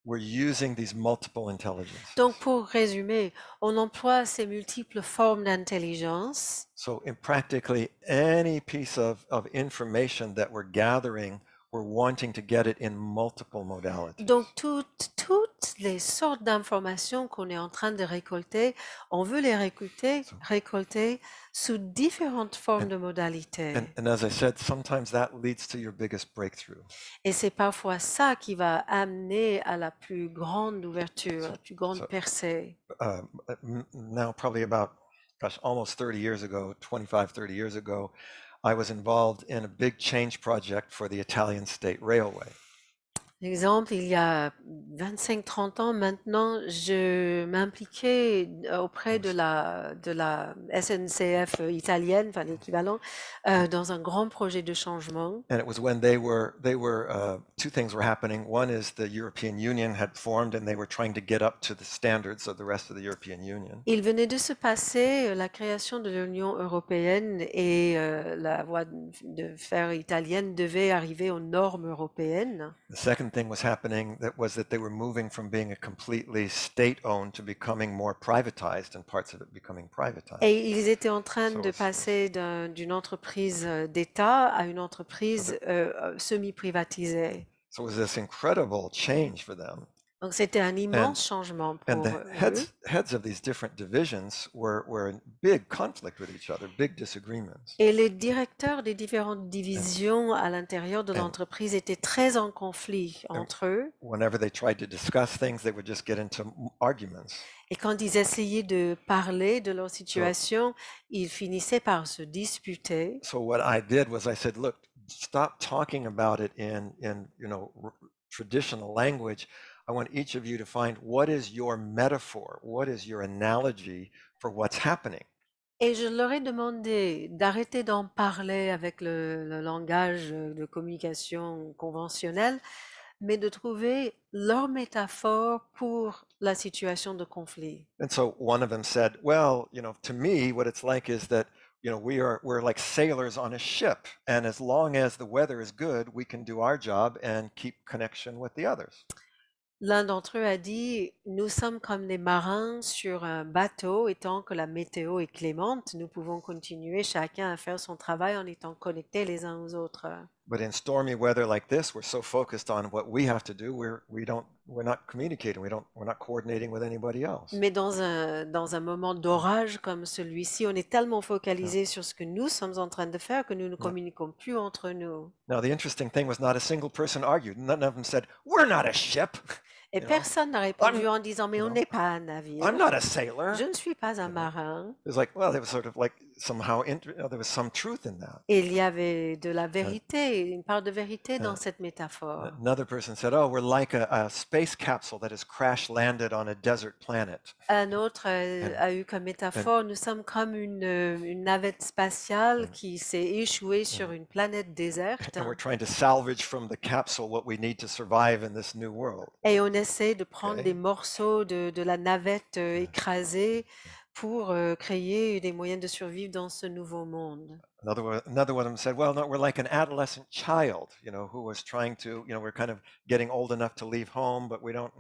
we're using these multiple intelligences. Donc, pour résumer, on emploie ces multiples formes d'intelligence. So in practically any piece of information that we're gathering we're wanting to get it in multiple modalities. Donc, toutes les sortes d'informations qu'on est en train de récolter, on veut les récolter sous différentes formes de modalités. And as I said, sometimes that leads to your biggest breakthrough. Et c'est parfois ça qui va amener à la plus grande ouverture, la plus grande percée. Now, probably about, almost 30 years ago, 25, 30 years ago, I was involved in a big change project for the Italian State Railway. Exemple, il y a 25-30 ans maintenant, je m'impliquais auprès de la SNCF italienne, enfin l'équivalent, dans un grand projet de changement. And it was when two things were happening. One is the European Union had formed and they were trying to get up to the standards of the rest of the European Union. Il venait de se passer la création de l'Union européenne et la voie de fer italienne devait arriver aux normes européennes. The second thing was happening was that they were moving from being a completely state-owned to becoming more privatized and parts of it becoming privatized. Et ils étaient en train de passer d'une entreprise d'État à une entreprise semi-privatisée. So it was this incredible change for them. Donc c'était un immense changement pour And the heads of these different divisions were in big conflict with each other, big disagreements. Et les directeurs des différentes divisions à l'intérieur de l'entreprise étaient très en conflit entre eux. Whenever they tried to discuss things, they would just get into arguments. Et quand ils essayaient de parler de leur situation, ils finissaient par se disputer. So what I did was I said, look, stop talking about it in traditional language. I want each of you to find what is your metaphor, what is your analogy for what's happening. Et je leur ai demandé d'arrêter d'en parler avec le langage de communication conventionnel, mais de trouver leur métaphore pour la situation de conflit. And so one of them said, well, to me, what it's like is that, we're like sailors on a ship, and as long as the weather is good, we can do our job and keep connection with the others. L'un d'entre eux a dit, nous sommes comme des marins sur un bateau, et tant que la météo est clémente, nous pouvons continuer chacun à faire son travail en étant connectés les uns aux autres. But in stormy weather like this, we're so focused on what we have to do, we're not communicating, we're not coordinating with anybody else. Mais dans un moment d'orage comme celui-ci, on est tellement focalisé sur ce que nous sommes en train de faire que nous ne communiquons plus entre nous. Now, the interesting thing was not a single person argued. None of them said, we're not a ship. Et personne n'a répondu en disant, mais on n'est pas un navire. I'm not a sailor. Je ne suis pas un marin. It was like, well, there was sort of like somehow there was some truth in that. Et il y avait de la vérité, une part de vérité dans cette métaphore. Another person said, oh, we're like a space capsule that has crash landed on a desert planet. Un autre a eu comme métaphore, nous sommes comme une navette spatiale qui s'est échouée sur une planète déserte. And we're trying to salvage from the capsule what we need to survive in this new world. Et on essaie de prendre des morceaux de la navette écrasée pour créer des moyens de survivre dans ce nouveau monde. Another one of them said, well, no, we're like an adolescent child, who was trying to, we're kind of getting old enough to leave home, but we don't,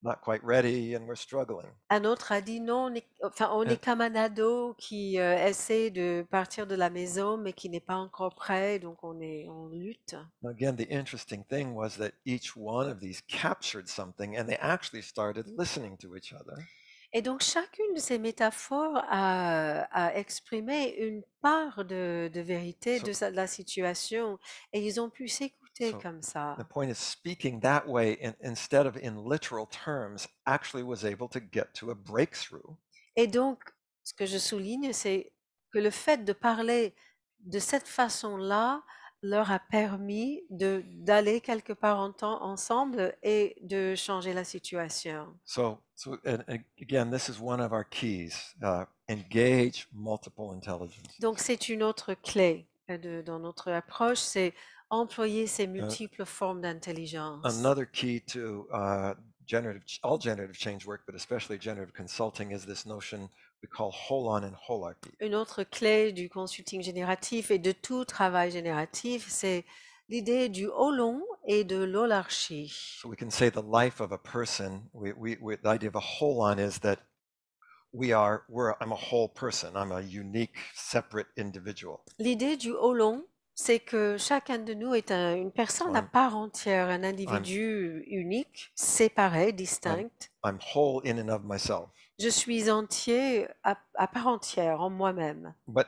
not quite ready and we're struggling. Un autre a dit non, on est comme un ado qui essaie de partir de la maison mais qui n'est pas encore prêt, donc on lutte. Now again, the interesting thing was that each one of these captured something and they actually started listening to each other. Et donc chacune de ces métaphores a exprimé une part de vérité de la situation et ils ont pu s'écouter comme ça. The point is, speaking that way instead of in literal terms actually was able to get to a breakthrough. Et donc, ce que je souligne, c'est que le fait de parler de cette façon-là leur a permis d'aller quelque part ensemble et de changer la situation. So and again, this is one of our keys, engage multiple intelligence. Donc c'est une autre clé dans notre approche, c'est employer ces multiples formes d'intelligence. Another key to all generative change work, but especially generative consulting, is this notion we call holon and holarchy. Une autre clé du consulting génératif et de tout travail génératif, c'est l'idée du holon et de l'holarchie. So we can say the life of a person, the idea of a holon is that I'm a whole person, I'm a unique, separate individual. L'idée du holon, c'est que chacun de nous est une personne à I'm- part entière, un individu unique, séparé, distinct. I'm whole in and of myself. Je suis entier à part entière en moi-même. But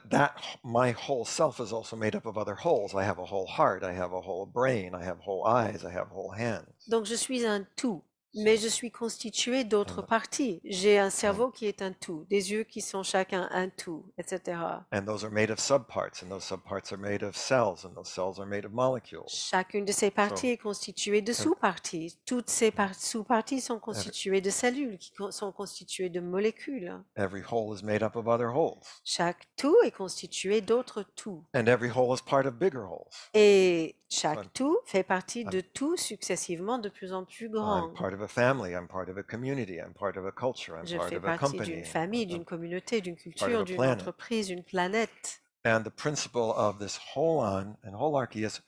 my whole self is also made up of other wholes. I have a whole heart, I have a whole brain, I have whole eyes, I have whole hands. Donc je suis un tout, mais je suis constitué d'autres parties. J'ai un cerveau qui est un tout, des yeux qui sont chacun un tout, etc. And those are made of subparts, and those subparts are made of cells, and those cells are made of molecules. Chacune de ces parties est constituée de sous-parties. Toutes ces sous-parties sont constituées de cellules qui sont constituées de molécules. Every whole is made up of other wholes. Chaque tout est constitué d'autres tout. And every whole is part of bigger wholes. Et chaque tout fait partie de tout successivement de plus en plus grand. I'm part of a family, I'm part of a community, I'm part of a culture, I'm Je part fais of a partie company. d'une famille, d'une communauté, d'une part of culture, a d'une planet. entreprise, d'une planète. And the principle of this holon and holarchy is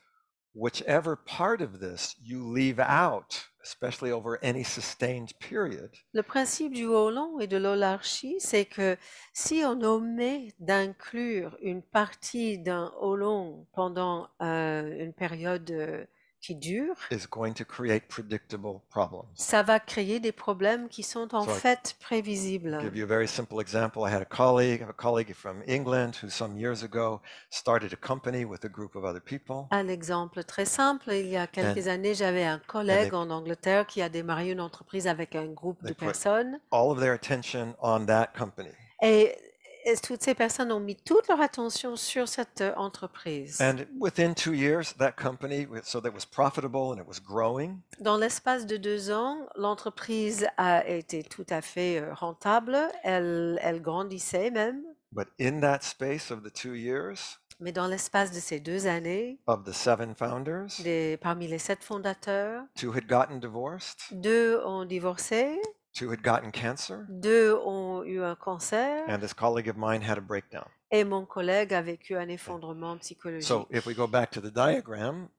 whichever part of this you leave out, especially over any sustained period, Le principe du holon et de l'holarchie, c'est que si on omet d'inclure une partie d'un holon pendant une période qui dure, is going to create predictable problems. ça va créer des problèmes qui sont en So I- fait To prévisibles. give you a very simple example, I have a colleague from England who some years ago started a company with a group of other people. Un exemple très simple, il y a quelques années, j'avais un collègue en Angleterre qui a démarré une entreprise avec un groupe de They put personnes all of their attention on that company. et toutes ces personnes ont mis toute leur attention sur cette entreprise. And within 2 years, that company, so that was profitable and it was growing. Dans l'espace de 2 ans, l'entreprise a été tout à fait rentable, elle grandissait même, But in that space of the 2 years, mais dans l'espace de ces 2 années, of the 7 founders, parmi les 7 fondateurs, 2 had gotten divorced, 2 ont divorcé, 2 had gotten cancer, 2 ont eu un cancer, and this colleague of mine had a breakdown. et mon collègue a vécu un effondrement psychologique. So if we go back to the diagram,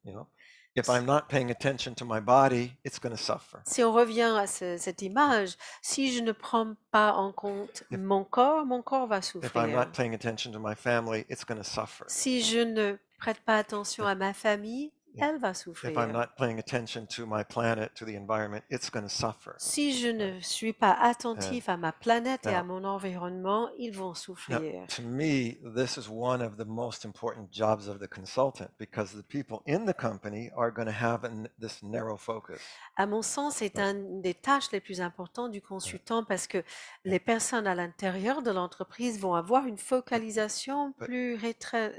if I'm not paying attention to my body, it's going to suffer. Si on revient à cette image, si je ne prends pas en compte mon corps va If I'm souffrir. not paying attention to my family, it's going to suffer. Si je ne prête pas attention à ma famille, elle va If I'm souffrir. not paying attention to my planet, to the environment, it's going to suffer. Si je ne suis pas attentif à ma planète et à Now- mon environnement, ils vont Now, souffrir. to me, this is one of the most important jobs of the consultant because the people in the company are going to have this narrow focus. À mon sens, c'est une des tâches les plus importantes du consultant parce que les personnes à l'intérieur de l'entreprise vont avoir une focalisation plus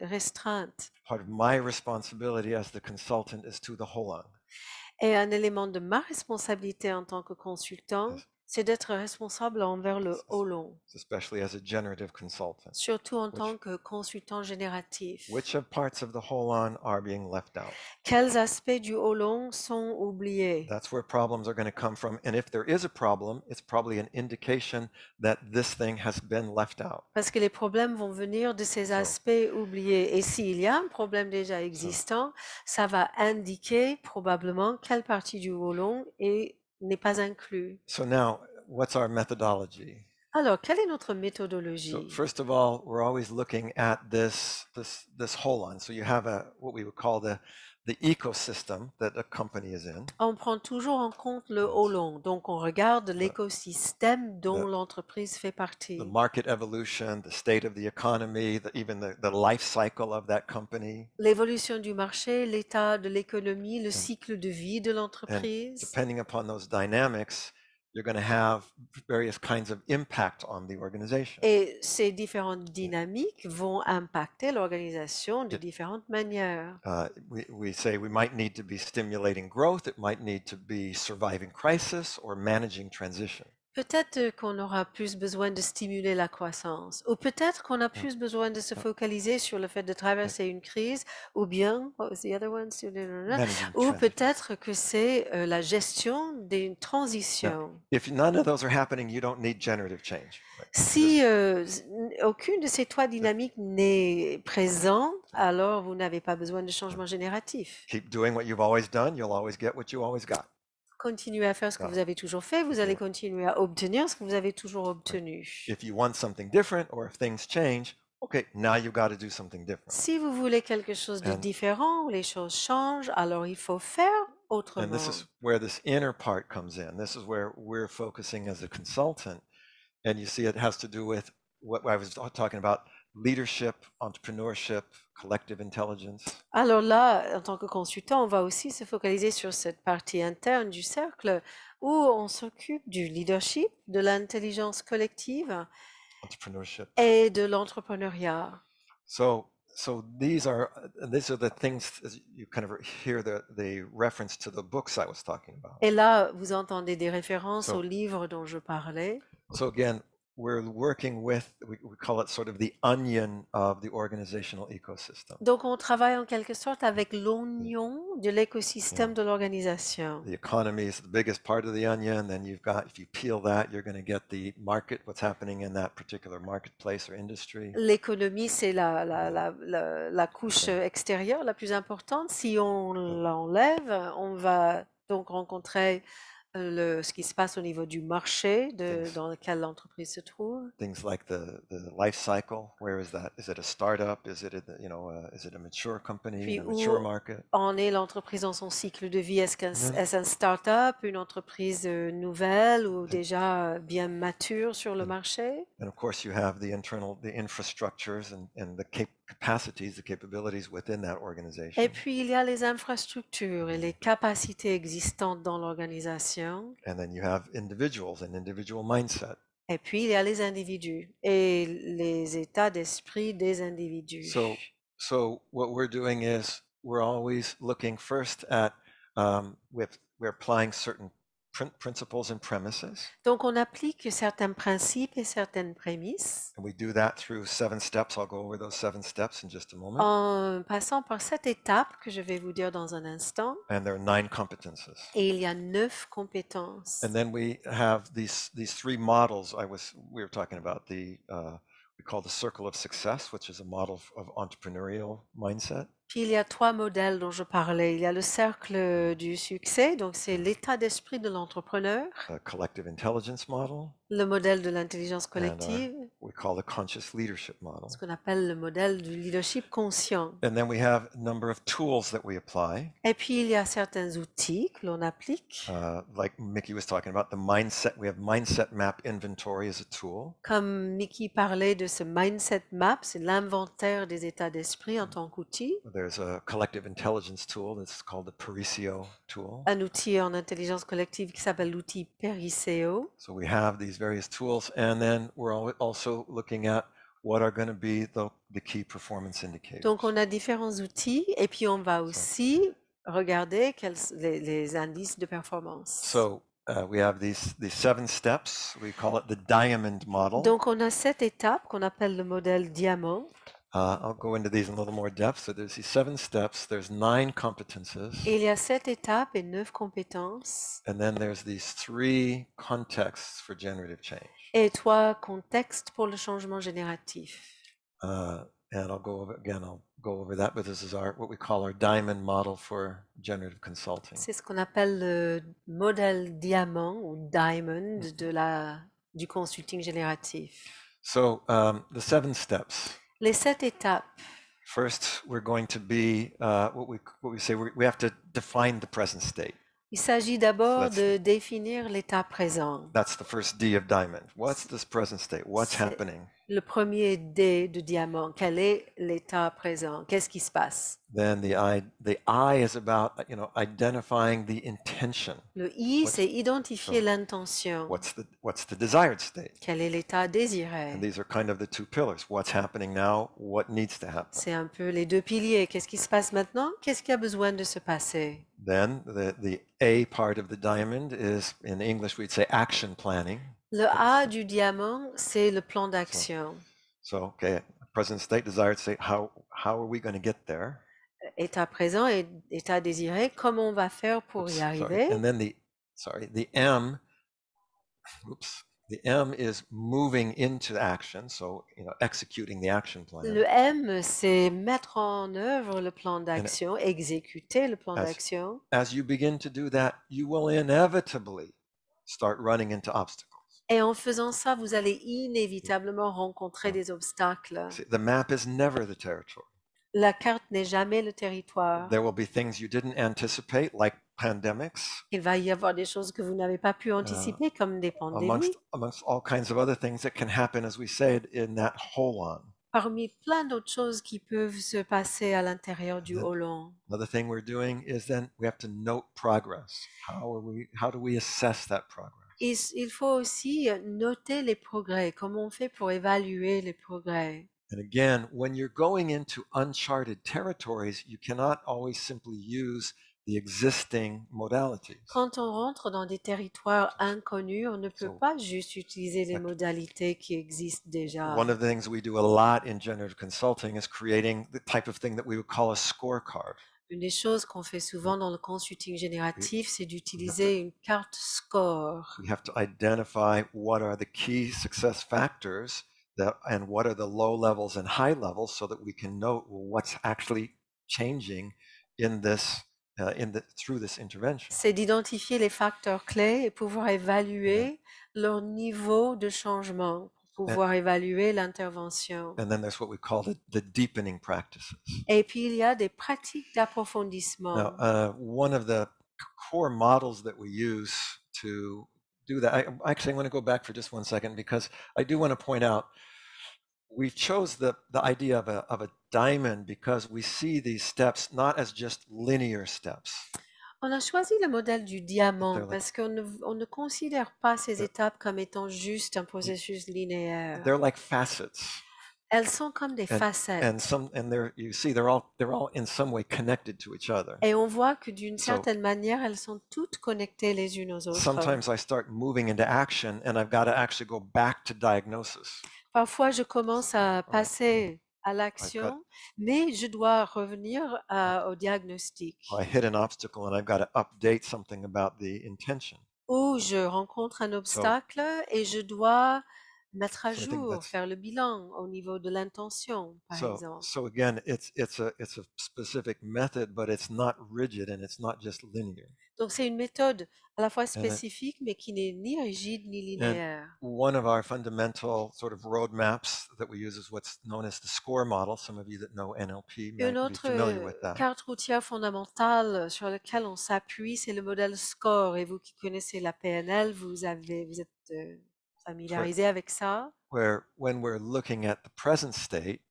restreinte. Part of my responsibility as the consultant is to the holon. Et un élément de ma responsabilité en tant que consultant, c'est d'être responsable envers le holon, especially as a generative consultant. surtout en tant que consultant génératif. Which of parts of the holon are being left out? Quels aspects du holon sont oubliés? That's where problems are going to come from. And if there is a problem, it's probably an indication that this thing has been left out. Parce que les problèmes vont venir de ces aspects oubliés. Et s'il y a un problème déjà existant, ça va indiquer probablement quelle partie du holon n'est pas inclus. So now, what's our methodology? Alors, quelle est notre So méthodologie? first of all, we're always looking at this holon. So you have what we would call the ecosystem that a company is in. On prend toujours en compte le holon, donc on regarde l'écosystème dont the- l'entreprise fait partie. The market evolution, the state of the economy, even the life cycle of that company. L'évolution du marché, l'état de l'économie, le cycle de vie de And l'entreprise. depending upon those dynamics, you're going to have various kinds of impact on the organization. Et ces différentes dynamiques vont impacter l'organisation de différentes manières. We say we might need to be stimulating growth, it might need to be surviving crisis or managing transition. Peut-être qu'on aura plus besoin de stimuler la croissance, ou peut-être qu'on a plus besoin de se focaliser sur le fait de traverser une crise, ou bien, what was the other one? Managing Ou transition. peut-être que c'est la gestion d'une transition. If none of those are happening, you don't need generative change. Right? Si aucune de ces trois dynamiques n'est présente, alors vous n'avez pas besoin de changement génératif. Keep doing what you've always done, you'll always get what you always got. Continuez à faire ce que vous avez toujours fait, vous allez continuer à obtenir ce que vous avez toujours obtenu. If you want something different or if things change, okay, now you've got to do something different. Si vous voulez quelque chose de And- différent, où les choses changent, alors il faut faire And autrement. this is where this inner part comes in. This is where we're focusing as a consultant. And you see, it has to do with what I was talking about, leadership, entrepreneurship, collective intelligence. Alors là, en tant que consultant, on va aussi se focaliser sur cette partie interne du cercle où on s'occupe du leadership, de l'intelligence collective Entrepreneurship. et de l'entrepreneuriat. So these are the things, as you kind of hear the reference to the books I was talking about. Et là, vous entendez des références So- aux livres dont je parlais. So again, we're working with, we call it sort of the onion of the organizational ecosystem. Donc, on travaille en quelque sorte avec l'oignon de l'écosystème de l'organisation. The economy is the biggest part of the onion. Then you've got, if you peel that, you're going to get the market, what's happening in that particular marketplace or industry. L'économie, c'est la couche extérieure la plus importante. Si on l'enlève, on va donc rencontrer ce qui se passe au niveau du marché dans lequel l'entreprise se trouve. Things like the life cycle. Where is that? Is it a startup? Is it is it a mature company, Puis a mature où market? en est l'entreprise dans son cycle de vie? Est-ce un start-up, une entreprise nouvelle ou déjà bien mature sur le marché? And of course, you have the infrastructures and the capacities, the capabilities within that organization. Et puis, il y a les infrastructures et les capacités existantes dans l'organisation. And then you have individuals and individual mindset. Et puis, il y a les individus et les états d'esprit des individus. So what we're doing is we're always looking first at we're applying certain principles and premises. Donc, on applique certains principes et certaines prémices And we do that through 7 steps. I'll go over those 7 steps in just a moment. en passant par cette étape que je vais vous dire dans un instant. And there are 9 competences. Et il y a 9 compétences. And then we have these 3 models we were talking about. We call the circle of success, which is a model of entrepreneurial mindset. Puis il y a 3 modèles dont je parlais. Il y a le cercle du succès, donc c'est l'état d'esprit de l'entrepreneur, A collective intelligence model. le modèle de l'intelligence collective, We call the conscious leadership model. ce qu'on appelle le modèle du leadership conscient. And then we have a number of tools that we apply. Et puis il y a certains outils que l'on applique, Like Mickey was talking about, the mindset. We have mindset map inventory as a tool. comme Mickey parlait de ce mindset map, c'est l'inventaire des états d'esprit en tant qu'outil. There's a collective intelligence tool that's called the Parisio tool. Un outil en intelligence collective qui s'appelle l'outil Periceo. So we have these various tools, and then we're also looking at what are going to be the key performance indicators. Donc on a différents outils et puis on va aussi regarder les indices de performance. So we have these 7 steps. We call it the diamond model. Donc on a 7 étapes qu'on appelle le modèle diamant. I'll go into these in a little more depth. So there's these 7 steps. There's 9 competences. Et il y a 7 étapes et 9 compétences. And then there's these 3 contexts for generative change. Et 3 contextes pour le changement génératif. And I'll go over that, but this is what we call our diamond model for generative consulting. C'est ce qu'on appelle le modèle diamant ou diamond du consulting génératif. So the 7 steps. Les 7 étapes. First, we're going to be what we say. We have to define the present state. Il s'agit d'abord de définir l'état présent. That's the first D of diamond. What's this present state? What's C'est happening? le premier D de diamant. Quel est l'état présent? Qu'est-ce qui se passe? Then the I is about identifying the intention. Le I, c'est identifier l'intention. What's the desired state? Quel est l'état désiré? And these are kind of the 2 pillars. What's happening now? What needs to happen? C'est un peu les 2 piliers. Qu'est-ce qui se passe maintenant? Qu'est-ce qui a besoin de se passer? Then the A part of the diamond is, in English, we'd say action planning. Le A du diamant, c'est le plan d'action. So, okay, present state, desired state. How are we going to get there? État présent et état désiré. Comment on va faire pour y arriver? And then the M. The M is moving into action, so executing the action plan. Le M, c'est mettre en œuvre le plan d'action, exécuter le plan d'action. As you begin to do that, you will inevitably start running into obstacles. Et en faisant ça, vous allez inévitablement rencontrer des obstacles. See, the map is never the territory. La carte n'est jamais le territoire. There will be things you didn't anticipate, like pandemics, Il va y avoir des choses que vous n'avez pas pu anticiper, comme des pandémies, amongst all kinds of other things that can happen, as we said, in that holon. parmi plein d'autres choses qui peuvent se passer à l'intérieur du holon. Another thing we're doing is then we have to note progress. How do we assess that progress? Il faut aussi noter les progrès. Comment on fait pour évaluer les progrès? And again, when you're going into uncharted territories, you cannot always simply use the existing modalities. Quand on rentre dans des territoires inconnus, on ne peut So- pas juste utiliser les modalités qui existent déjà. One of the things we do a lot in generative consulting is creating the type of thing that we would call a scorecard. Une des choses qu'on fait souvent dans le consulting génératif, c'est d'utiliser une carte score. We have to identify what are the key success factors and what are the low levels and high levels so that we can note what's actually changing in this through this intervention. C'est d'identifier les facteurs clés et pouvoir évaluer leur niveau de changement, pour pouvoir évaluer l'intervention. And then there's what we call the deepening practices. Et puis il y a des pratiques d'approfondissement. Now, one of the core models that we use to do that, I want to go back for just 1 second because I do want to point out we chose the idea of a diamond because we see these steps not as just linear steps. On a choisi le modèle du diamant They're like- parce qu'on ne considère pas ces étapes comme étant juste un processus linéaire. They're like facets, Elles sont comme des facettes. and they're all in some way connected to each other. Et on voit que d'une So- certaine manière, elles sont toutes connectées les unes aux autres. Sometimes I start moving into action and I've got to actually go back to diagnosis. Parfois, je commence à passer à l'action, mais je dois revenir au diagnostic. I hit an obstacle and I've got to update something about the intention. Ou je rencontre un obstacle et je dois mettre à So I think jour, that's- faire le bilan au niveau de l'intention, par exemple. So again, it's a specific method, but it's not rigid and it's not just linear. Donc, c'est une méthode à la fois spécifique, mais qui n'est ni rigide ni linéaire. One of our fundamental sort of roadmaps that we use is what's known as the SCORE model. Some of you that know NLP might Une be autre familiar with that. carte routière fondamentale sur laquelle on s'appuie, c'est le modèle SCORE. Et vous qui connaissez la PNL, vous êtes familiarisé avec ça. Where when we're looking at the present state,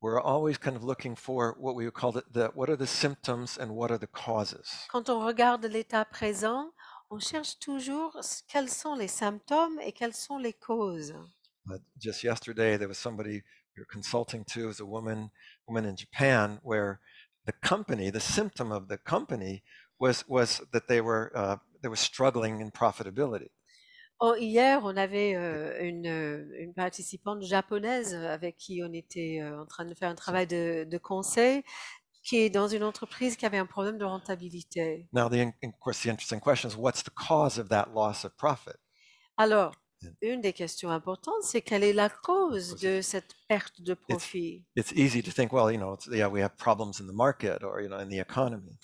we're always kind of looking for what we would call what are the symptoms and what are the causes. Quand on regarde l'état présent, on cherche toujours quels sont les symptômes et quelles sont les causes. Just yesterday, there was somebody we were consulting to, as a woman in Japan, where the symptom of the company was that they were struggling in profitability. Hier, on avait une participante japonaise avec qui on était en train de faire un travail de conseil, qui est dans une entreprise qui avait un problème de rentabilité. Now, of course, the interesting question is, what's the cause of that loss of profit? Alors, une des questions importantes, c'est quelle est la cause de cette perte de profit? It's easy to think, well, we have problems in the market or, in the economy.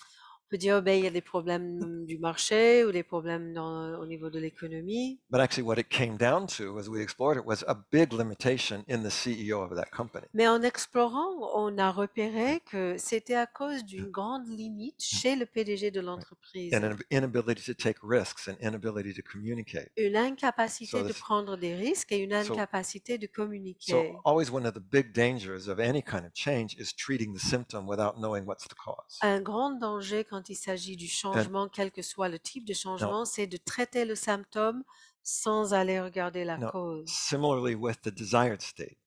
On peut dire, il y a des problèmes du marché ou des problèmes au niveau de l'économie. But actually, what it came down to, as we explored it, was a big limitation in the CEO of that company. Mais en explorant, on a repéré que c'était à cause d'une grande limite chez le PDG de l'entreprise. And an inability to take risks and inability to communicate. Une incapacité So de this- prendre des risques et une So- incapacité de communiquer. So always one of the big dangers of any kind of change is treating the symptom without knowing what's the cause. Un grand danger quand il s'agit du changement, quel que soit le type de changement, c'est de traiter le symptôme sans aller regarder la No. cause. Similarly with the desired state,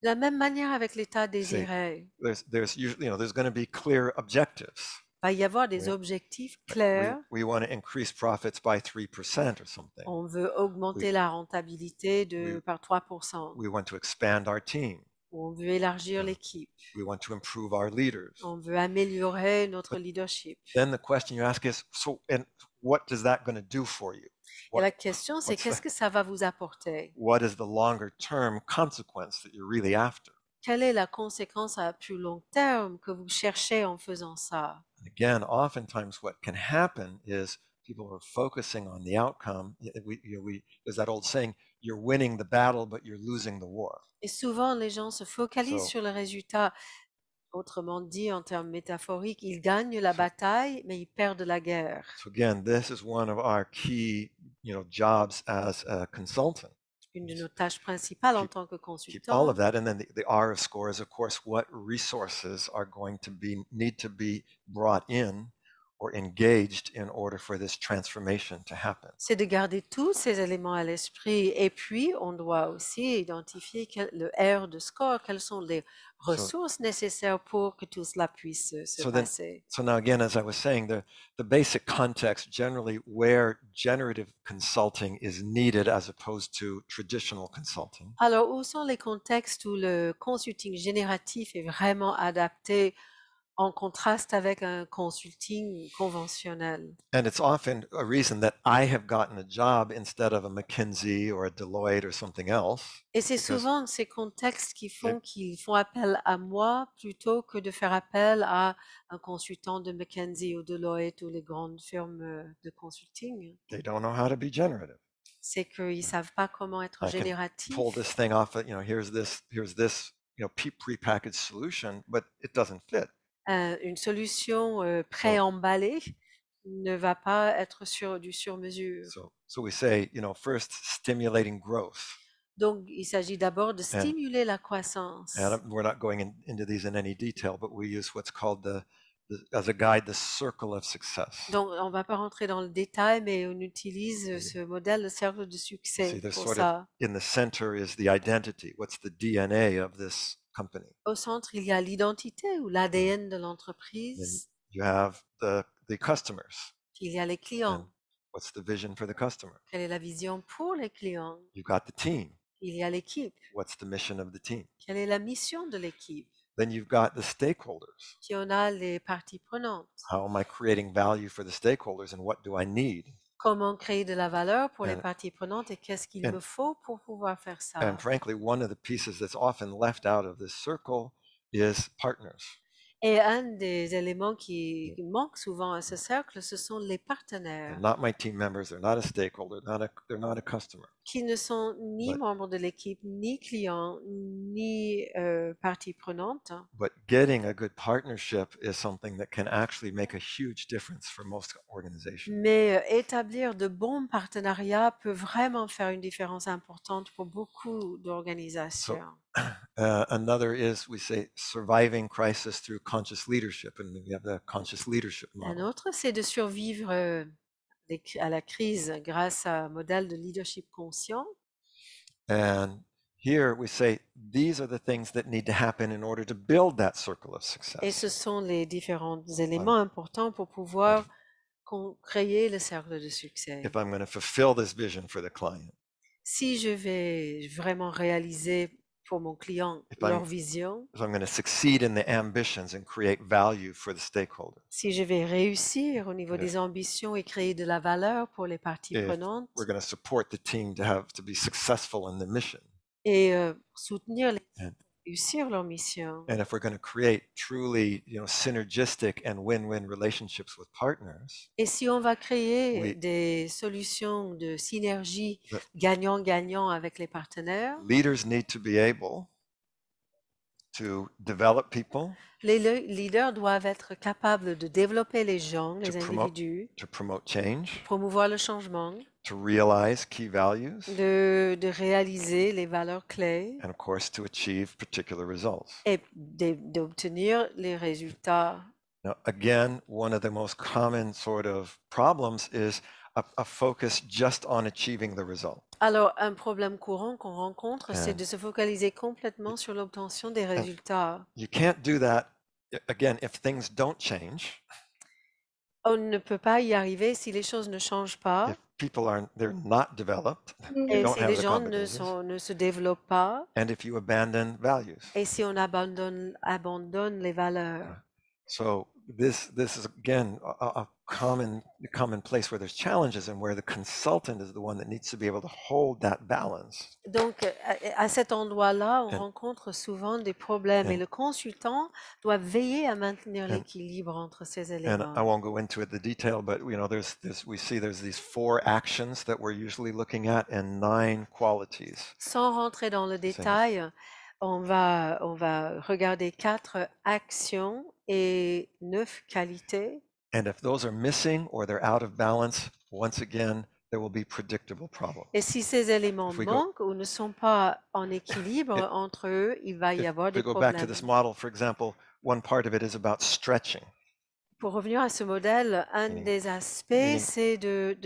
De la même manière avec l'état désiré, there's usually, there's going to be clear objectives. il va y avoir des Oui. objectifs clairs. We want to increase profits by 3% or something. On veut augmenter Oui. la rentabilité Oui. par 3%. We want to expand our team. On veut élargir l'équipe. We want to improve our leaders. On veut améliorer notre leadership. Then the question you ask is, and what is that going to do for you? Et la question, c'est what's qu'est-ce que ça va vous apporter? What is the longer term consequence that you're really after? Quelle est la conséquence à plus long terme que vous cherchez en faisant ça? And again, oftentimes what can happen is people are focusing on the outcome, there's that old saying, you're winning the battle, but you're losing the war. Et souvent, les gens se focalisent So- sur le résultat. Autrement dit, en termes métaphoriques, ils gagnent la bataille, mais ils perdent la guerre. So again, this is one of our key, jobs as a consultant. Une de nos tâches principales en tant que Keep all consultant. of that, and then the R of SCORE is, of course, what resources are going to need to be brought in or engaged in order for this transformation to happen. C'est de garder tous ces éléments à l'esprit. Et puis, on doit aussi identifier le R de SCORE, quelles sont les ressources nécessaires pour que tout cela puisse se passer. So now again, as I was saying, the basic context generally where generative consulting is needed as opposed to traditional consulting. Alors, où sont les contextes où le consulting génératif est vraiment adapté en contraste avec un consulting conventionnel? And it's often a reason that I have gotten a job instead of a McKinsey or a Deloitte or something else. Et c'est souvent ces contextes qui font qu'ils font appel à moi plutôt que de faire appel à un consultant de McKinsey ou Deloitte ou les grandes firmes de consulting. They don't know how to be generative. C'est qu'ils ne savent pas comment être I can génératifs. pull this thing off, here's this, prepackaged solution, but it doesn't fit. Une solution préemballée ne va pas être du sur-mesure. So we say, first stimulating growth. Donc, il s'agit d'abord de stimuler la croissance. And we're not going into these in any detail, but we use what's called as a guide, the circle of success. Donc, on ne va pas rentrer dans le détail, mais on utilise ce modèle, le cercle de succès See, there's pour sort ça. of in the center is the identity. What's the DNA of this company? Au centre, il y a l'identité ou l'ADN de l'entreprise. You have the customers. Puis il y a les clients. And what's the vision for the customer? Quelle est la vision pour les clients? You've got the team. Il y a l'équipe. What's the mission of the team? Quelle est la mission de l'équipe? Then you've got the stakeholders. Puis on a les parties prenantes. How am I creating value for the stakeholders and what do I need? Comment créer de la valeur pour les And- parties prenantes et qu'est-ce qu'il and- me faut pour pouvoir faire ça? And frankly, one of the pieces that's often left out of this circle is partners. Et un des éléments qui manque souvent à ce cercle, ce sont les partenaires They're not my team members, they're not a stakeholder, they're not a customer. qui ne sont ni But- membres de l'équipe, ni clients, ni parties prenantes. But getting a good partnership is something that can actually make a huge difference for most organizations. Mais établir de bons partenariats peut vraiment faire une différence importante pour beaucoup d'organisations. Another is, we say, surviving crisis through conscious leadership, and we have the conscious leadership Un model. autre, c'est de survivre à la crise grâce à un modèle de leadership conscient. And here we say, these are the things that need to happen in order to build that circle of Et success. ce sont les différents éléments importants pour pouvoir créer le cercle de succès. If I'm going to fulfill this vision for the client, Si je vais vraiment réaliser pour mon client If I'm- leur vision, if I'm going to succeed in the ambitions and create value for the stakeholders, si je vais réussir au niveau If- des ambitions et créer de la valeur pour les parties If prenantes we're going to support the team to be successful in the mission. et soutenir les And- réussir leur mission. And if we're going to create truly, synergistic and win-win relationships with partners, Et si on va créer Oui. des solutions de synergie Ouais. gagnant-gagnant avec les partenaires, leaders need to be able to develop people, les leaders doivent être capables de développer les gens, les promote- individus, to promote change, promouvoir le changement, to realize key values, de réaliser les valeurs clés and of course to achieve particular results. et d'obtenir les résultats. Now, again, one of the most common sort of problems is a focus just on achieving the result. Alors, un problème courant qu'on rencontre, c'est And- de se focaliser complètement sur l'obtention des résultats. You can't do that, again, if things don't change, On ne peut pas y arriver si les choses ne changent pas if people they're not developed, they et don't si have les the gens competencies, ne se développent pas and if you abandon values. et si on abandonne les valeurs. So this is again a common place where there's challenges and where the consultant is the one that needs to be able to hold that balance. Donc, à cet endroit-là, on And- rencontre souvent des problèmes et and- le consultant doit veiller à maintenir and- l'équilibre entre ces And éléments. I won't go into it the detail, but there's these 4 actions that we're usually looking at and 9 qualities. Sans rentrer dans le détail, on va regarder 4 actions et 9 qualités. And if those are missing or they're out of balance, once again, there will be predictable problems. Et si ces éléments If we go- manquent ou ne sont pas en équilibre If- entre eux, il va y If avoir we des go back to problèmes. this model, for example, one part of it is about stretching. Pour revenir à ce modèle, un Meaning- des aspects, meaning- c'est de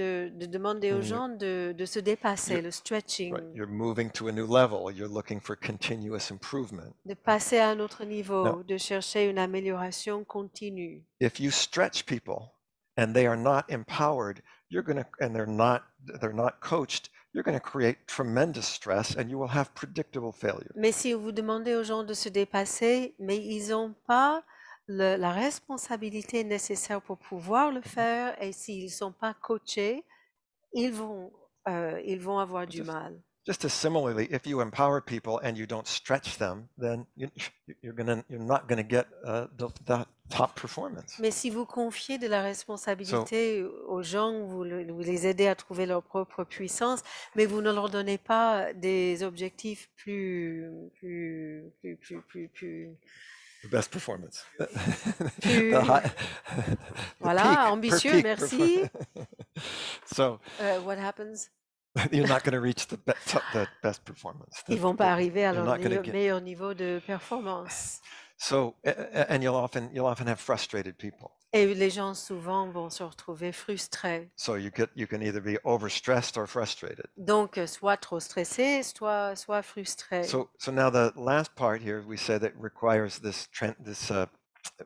demander aux meaning gens de se dépasser, you're- le stretching, Right? You're moving to a new level. You're looking for continuous improvement. de passer à un autre niveau, No. de chercher une amélioration continue. If you stretch people and they are not empowered, and they're not coached, you're going to create tremendous stress and you will have predictable failure. Mais si vous demandez aux gens de se dépasser, mais ils n'ont pas la responsabilité nécessaire pour pouvoir le faire, et s'ils ne sont pas coachés, ils vont avoir du Just- mal. Just as similarly, if you empower people and you don't stretch them, then you're not going to get the top performance. Mais si vous confiez de la responsabilité aux gens, vous les aidez à trouver leur propre puissance, mais vous ne leur donnez pas des objectifs plus The best performance. Plus- The high- the Voilà, peak, per ambitieux, peak merci. So What happens? you're not going to reach the best performance. Ils vont pas arriver à you're leur not gonna get- meilleur niveau de performance. So and you'll often have frustrated people. Et les gens souvent vont se retrouver frustrés. So you can either be overstressed or frustrated. Donc, soit trop stressés, soit frustrés. So now the last part here we said that requires this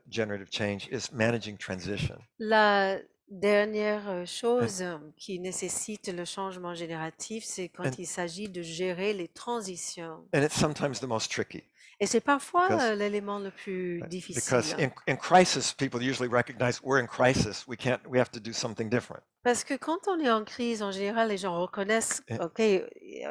generative change is managing transition. La dernière chose qui nécessite le changement génératif, c'est quand And- il s'agit de gérer les transitions. And it's sometimes the most tricky Et c'est parfois Because- l'élément le plus because difficile. in crisis people usually recognize we're in crisis. We have to do something different. Parce que quand on est en crise, en général, les gens reconnaissent, Et- OK,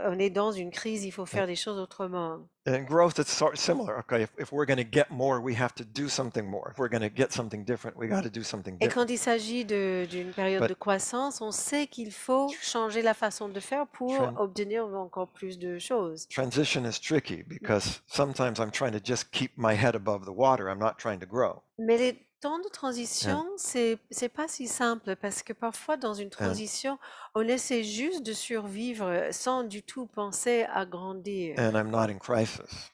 on est dans une crise, il faut faire des choses autrement. And in growth, it's sort of similar. Okay, if we're going to get more, we have to do something more. If we're going to get something different, we got to do something Et different. quand il s'agit d'une période But- de croissance, on sait qu'il faut changer la façon de faire pour Tran- obtenir encore plus de choses. Transition is tricky because sometimes I'm trying to just keep my head above the water. I'm not trying to grow. Mais les temps de transition, c'est pas si simple parce que parfois dans une transition, on essaie juste de survivre sans du tout penser à grandir, And I'm not in crisis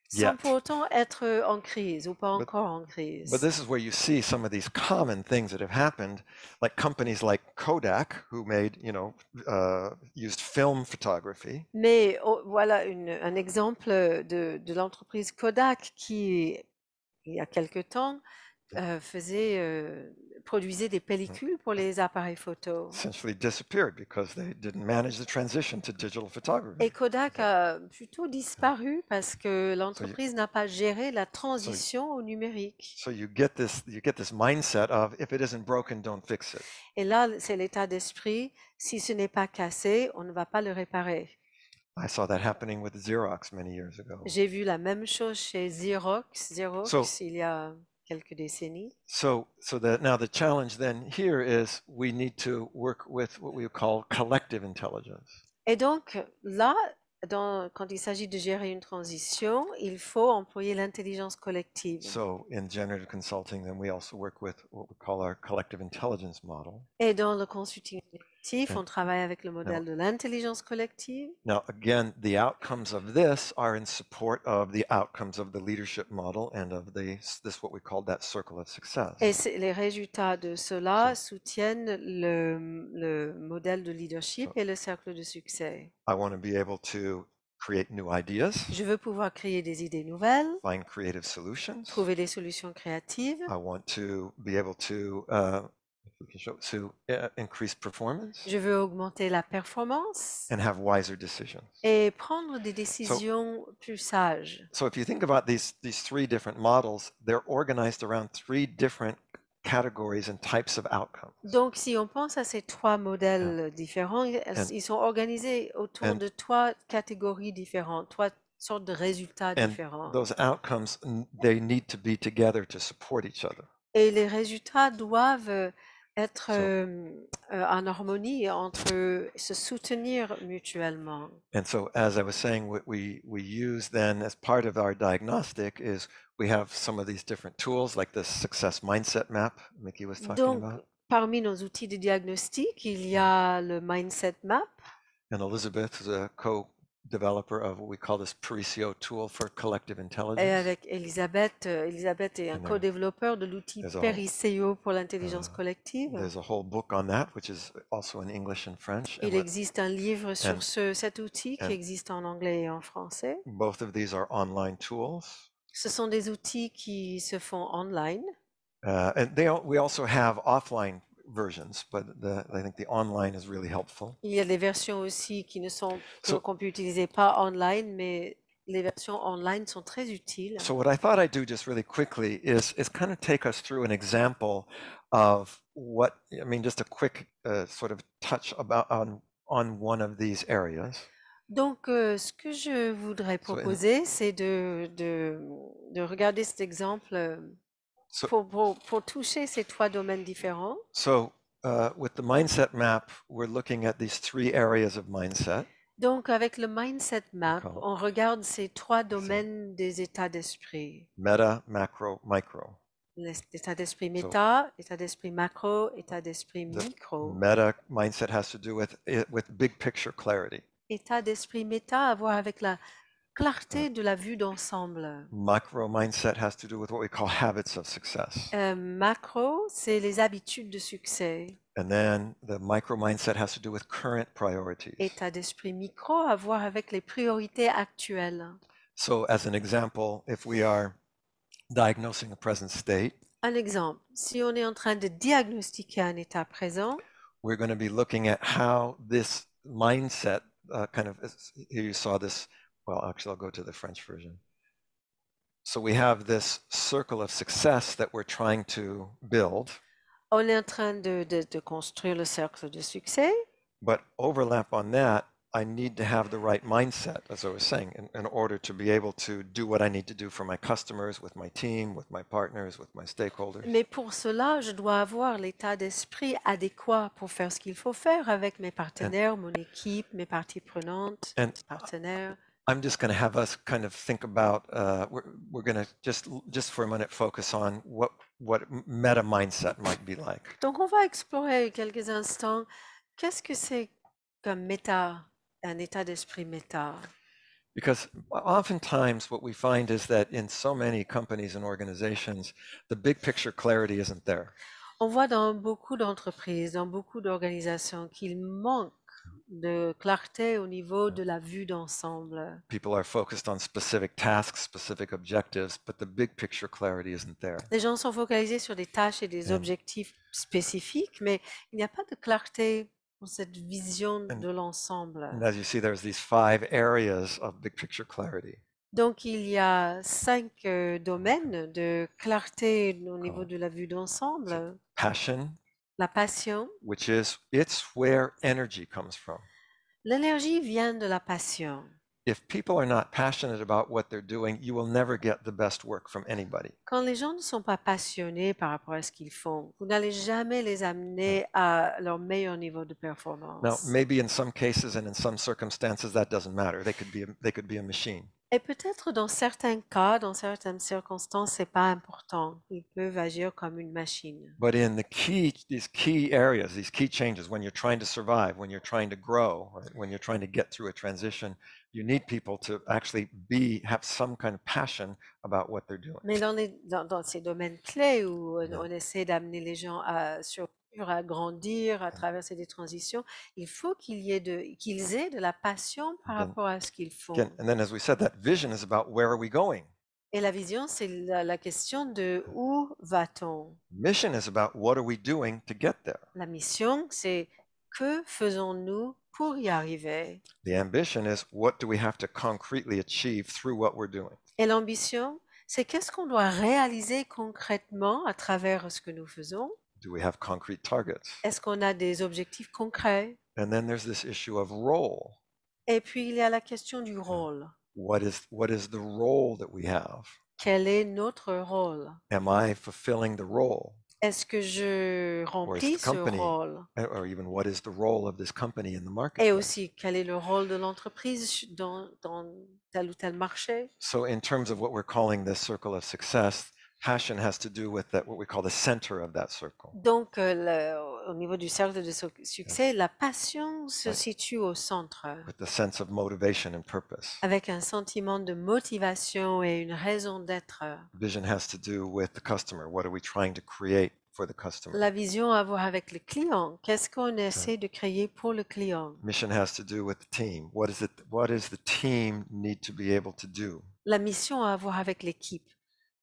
sans yet. pour autant être en crise ou pas But- encore en crise. But this is where you see some of these common things that have happened, like companies like Kodak, who made, used film photography. Mais voilà un exemple de l'entreprise Kodak qui, il y a quelque temps, produisait des pellicules pour les appareils photo. Essentially disappeared because they didn't manage the transition to digital photography. Et Kodak a plutôt disparu parce que l'entreprise n'a pas géré la transition au numérique. So you get this mindset of if it isn't broken, don't fix it. Et là, c'est l'état d'esprit. Si ce n'est pas cassé, on ne va pas le réparer. I saw that happening with Xerox many years ago. J'ai vu la même chose chez Xerox So- il y a quelques décennies. So now the challenge then here is we need to work with what we call collective intelligence. Et donc là, quand il s'agit de gérer une transition, il faut employer l'intelligence collective. So in generative consulting, then we also work with what we call our collective intelligence model. Et dans le consulting collectif, Ouais. on travaille avec le modèle de l'intelligence collective. Now, again, the outcomes of this are in support of the outcomes of the leadership model and of this what we call that circle of success. Et les résultats de cela soutiennent le modèle de leadership et le cercle de succès. I want to be able to create new ideas, Je veux pouvoir créer des idées nouvelles, find creative solutions. trouver des solutions créatives. I want to be able to we can show to increase performance Je veux augmenter la performance and have wiser decisions. et prendre des décisions plus sages. So if you think about these three different models, they're organized around three different categories and types of outcomes. Donc, si on pense à ces trois modèles différents, ils sont organisés autour de trois catégories différentes, trois sortes de résultats différents. Those outcomes, they need to be together to support each other. Et les résultats doivent être en harmonie entre se soutenir mutuellement. And so, as I was saying, what we use then as part of our diagnostic is we have some of these different tools like the success mindset map Mickey was talking Donc, about. parmi nos outils de diagnostic, il y a le mindset map. And Elizabeth is a co-developer of what we call this Paricio tool for collective Et intelligence. avec Elisabeth, Elisabeth est un co-développeur de l'outil Periceo pour l'intelligence collective. There's a whole book on that, which is also in English and French. Il existe un livre sur cet outil qui existe en anglais et en français. Both of these are online tools. Ce sont des outils qui se font online. And we also have offline versions, but I think the online is really helpful. Il y a des versions aussi qui ne sont qu'on peut utiliser pas online, mais les versions online sont très utiles. So what I thought I'd do just really quickly is kind of take us through an example of what, I mean, just a quick sort of touch about on one of these areas. Donc, ce que je voudrais proposer, c'est de regarder cet exemple pour toucher ces trois domaines différents. So, with the mindset map, we're looking at these three areas of mindset. Donc, avec le mindset map, on regarde ces trois domaines des états d'esprit. Meta, macro, micro. L'état d'esprit méta, état d'esprit macro, état d'esprit micro. Meta mindset has to do with big picture clarity. État d'esprit méta à voir avec la clarté de la vue d'ensemble. Macro mindset has to do with what we call habits of success. Macro, c'est les habitudes de succès. And then the micro mindset has to do with current priorities. État d'esprit micro à voir avec les priorités actuelles. So, as an example, if we are diagnosing a present state, un exemple, si on est en train de diagnostiquer un état présent, we're going to be looking at how this mindset kind of, here you saw this, well, actually, I'll go to the French version. So we have this circle of success that we're trying to build. On est en train de construire le cercle de succès. But overlap on that, I need to have the right mindset, as I was saying, in order to be able to do what I need to do for my customers, with my team, with my partners, with my stakeholders. Mais pour cela, je dois avoir l'état d'esprit adéquat pour faire ce qu'il faut faire avec mes partenaires, mon équipe, mes parties prenantes, mes partenaires. I'm just going to have us kind of think about, we're going to just for a minute focus on what meta mindset might be like. Donc on va explorer quelques instants qu'est-ce que c'est comme méta, un état d'esprit méta. Because oftentimes what we find is that in so many companies and organizations, the big picture clarity isn't there. On voit dans beaucoup d'entreprises, dans beaucoup d'organisations qu'il manque de clarté au niveau de la vue d'ensemble. People are focused on specific tasks, specific objectives, but the big picture clarity isn't there. Les gens sont focalisés sur des tâches et des objectifs spécifiques, mais il n'y a pas de clarté pour cette vision de l'ensemble. And as you see, there's these 5 areas of big picture clarity. Donc, il y a 5 domaines de clarté au niveau de la vue d'ensemble. Passion, la passion, which is, it's where energy comes from. L'énergie vient de la passion. If people are not passionate about what they're doing, you will never get the best work from anybody. Quand les gens ne sont pas passionnés par rapport à ce qu'ils font, vous n'allez jamais les amener à leur meilleur niveau de performance. Now, maybe in some cases and in some circumstances that doesn't matter. They could be a machine. Et peut-être dans certains cas, dans certaines circonstances, c'est pas important. Ils peuvent agir comme une machine. But in these key areas, these key changes, when you're trying to survive, when you're trying to grow, right, when you're trying to get through a transition, you need people to actually have some kind of passion about what they're doing. Mais dans ces domaines clés où on essaie d'amener les gens à survivre, à grandir, à traverser des transitions, il faut qu'ils aient de la passion par rapport à ce qu'ils font. And then, as we said, that vision is about where are we going? Et la vision, c'est la question de où va-t-on? Mission is about what are we doing to get there. La mission, c'est que faisons-nous pour y arriver? The ambition is what do we have to concretely achieve through what we're doing. Et l'ambition, c'est qu'est-ce qu'on doit réaliser concrètement à travers ce que nous faisons? Do we have concrete targets? Est-ce qu'on a des objectifs concrets? And then there's this issue of role. Et puis, il y a la question du rôle. What is the role that we have? Quel est notre rôle? Am I fulfilling the role? Est-ce que je remplis ce company- rôle? Or even what is the role of this company in the Et marketplace? aussi, quel est le rôle de l'entreprise dans tel ou tel marché? So in terms of what we're calling the circle of success, passion has to do with that, what we call the center of that circle. Donc, au niveau du cercle de succès, la passion se Ouais. situe au centre, With the sense of motivation and purpose. avec un sentiment de motivation et une raison d'être. Vision has to do with the customer. What are we trying to create for the customer? La vision à voir avec le client. Qu'est-ce qu'on essaie de créer pour le client? Mission has to do with the team. What does the team need to be able to do? La mission à voir avec l'équipe.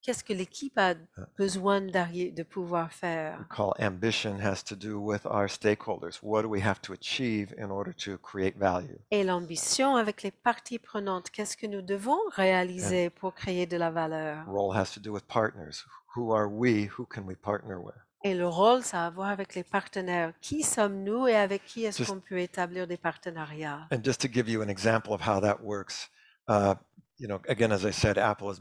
Qu'est-ce que l'équipe a besoin de pouvoir faire? We call ambition has to do with our stakeholders. What do we have to achieve in order to create value? Et l'ambition avec les parties prenantes. Qu'est-ce que nous devons réaliser pour créer de la valeur? Role has to do with partners. Who are we? Who can we partner with? Et le rôle, ça a à voir avec les partenaires. Qui sommes-nous et avec qui est-ce Just- qu'on peut établir des partenariats? And just to give you an example of how that works, again, as I said, Apple was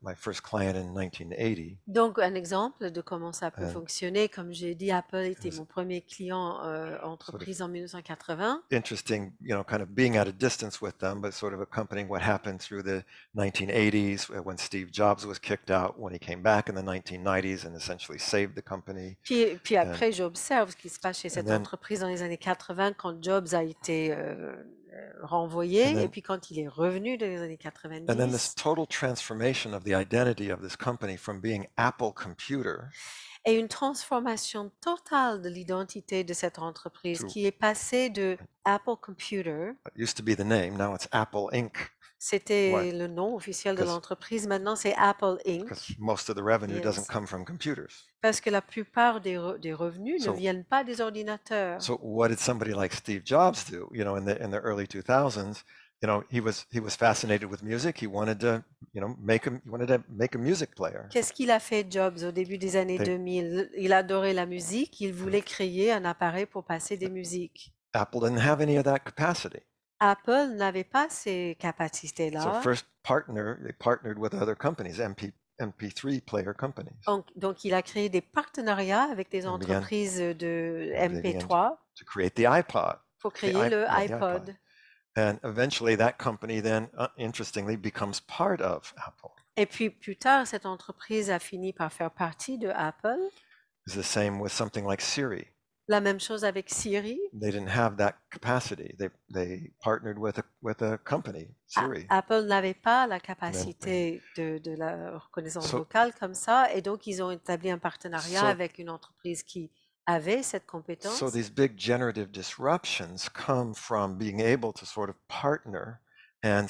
my first client in 1980. Donc, un exemple de comment ça peut Euh, fonctionner. Comme j'ai dit, Apple était c'est- mon premier client entreprise en 1980. Interesting, kind of being at a distance with them, but sort of accompanying what happened through the 1980s when Steve Jobs was kicked out, when he came back in the 1990s and essentially saved the company. Puis après, j'observe ce qui se passe chez cette then- entreprise dans les années 80 quand Jobs a été renvoyé And then- et puis quand il est revenu dans les années And then this 90. total transformation of the identity of this company from being Apple Computer Et une transformation totale de l'identité de cette entreprise To- qui est passée de Apple Computer, it used to be the name, now it's Apple Inc. c'était Ouais. le nom officiel de Because- l'entreprise, maintenant c'est Apple Inc. because most of the revenue Yes. doesn't come from computers. Parce que la plupart des revenus So- ne viennent pas des ordinateurs. So what did somebody like Steve Jobs do? In the early 2000s, he was fascinated with music. He wanted to, make a music player. Qu'est-ce qu'il a fait Jobs au début des années They- 2000? Il adorait la musique, il voulait créer un appareil pour passer des musiques. Apple didn't have any of that capacity. Apple n'avait pas ces So capacités-là. they partnered with other companies, MP3 player companies, Donc, il a créé des partenariats avec des And began- entreprises de and they began MP3 to create the iPod. pour créer i- le yeah, the iPod. And eventually that company then, interestingly, becomes part of Apple. Et puis plus tard, cette entreprise a fini par faire partie de Apple. It's the same with something like Siri. La même chose avec Siri. They didn't have that capacity. They partnered with a company, Siri. Apple n'avait pas la capacité de la reconnaissance So- vocale comme ça, et donc ils ont établi un partenariat So- avec une entreprise qui avait cette compétence. So these big generative disruptions come from being able to sort of partner and,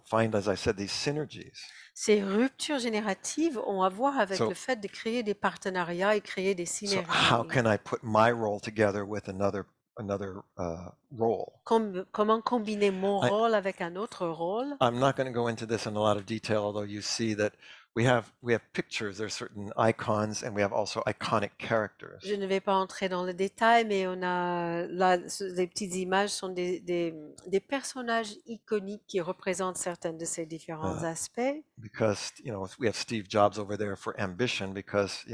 find, as I said, these synergies. Ces ruptures génératives ont à voir avec So- le fait de créer des partenariats et créer des So synergies. how can I put my role together with another role? Comment combiner mon I- rôle avec un autre rôle? I'm not going to go into this in a lot of detail, although you see that we have pictures, there's certain icons, and we have also iconic characters. Je ne vais pas entrer dans le détail, mais on a là, les petites images sont des personnages iconiques qui représentent certains de ces différents aspects. Because, we have Steve Jobs over there for ambition because,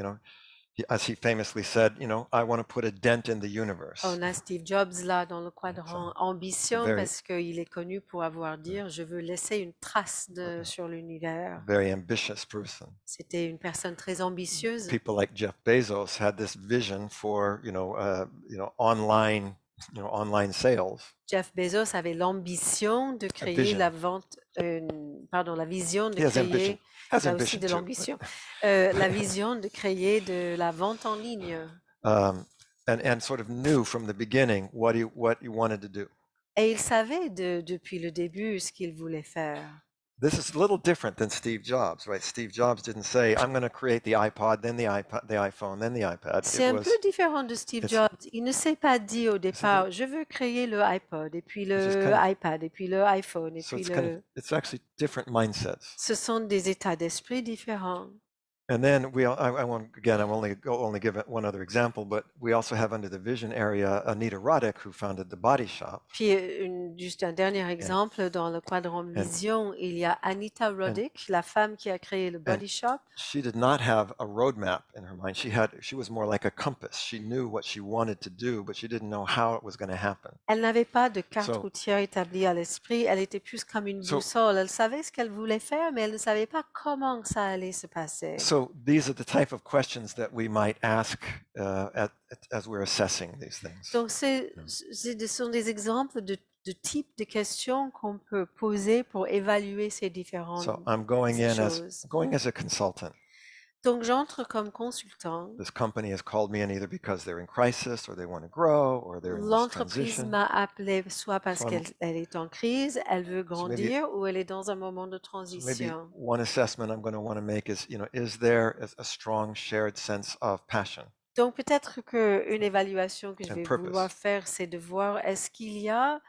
as he famously said, I want to put a dent in the universe. On a Steve Jobs là dans le quadrant ambition very- parce qu'il est connu pour avoir dit je veux laisser une trace sur l'univers. Very ambitious person. C'était une personne très ambitieuse. People like Jeff Bezos had this vision for, online, online sales. Jeff Bezos avait l'ambition de créer vision. la vision de He has créer, ambition. Has il a aussi ambition de too. l'ambition, la vision de créer de la vente en ligne. And sort of knew from the beginning what he wanted to do. Et il savait depuis le début ce qu'il voulait faire. This is a little different than Steve Jobs, right? Steve Jobs didn't say, I'm going to create the iPod, then the iPhone, then the iPad. C'est un peu différent de Steve it's- Jobs. Il ne s'est pas dit au départ, je veux créer le iPod, et puis le iPad, et puis le iPhone, et so puis it's actually different mindsets. Ce sont des états d'esprit différents. And then I won't, again, I'm only give one other example, but we also have under the vision area, Anita Roddick, who founded the Body Shop. Puis juste un dernier exemple, dans le quadrant vision, il y a Anita Roddick, la femme qui a créé le Body Shop. She did not have a roadmap in her mind. She was more like a compass. She knew what she wanted to do, but she didn't know how it was going to happen. Elle n'avait pas de carte routière établie à l'esprit. Elle était plus comme une boussole. Elle savait ce qu'elle voulait faire, mais elle ne savait pas comment ça allait se passer. So these are the type of questions that we might ask as we're assessing these things. Donc ce sont des exemples de type de questions qu'on peut poser pour évaluer ces différentes So I'm going choses. as a consultant. Donc j'entre comme consultant. This company has called me in either because they're in crisis or they want to grow or they're in this L'entreprise transition. m'a appelé soit parce qu'elle est en crise, elle veut grandir, ou elle est dans un moment de Maybe transition. one assessment I'm going to want to make is, is there a strong shared sense of passion? Donc peut-être qu'une évaluation que je And vais purpose. vouloir faire, c'est de voir est-ce qu'il y a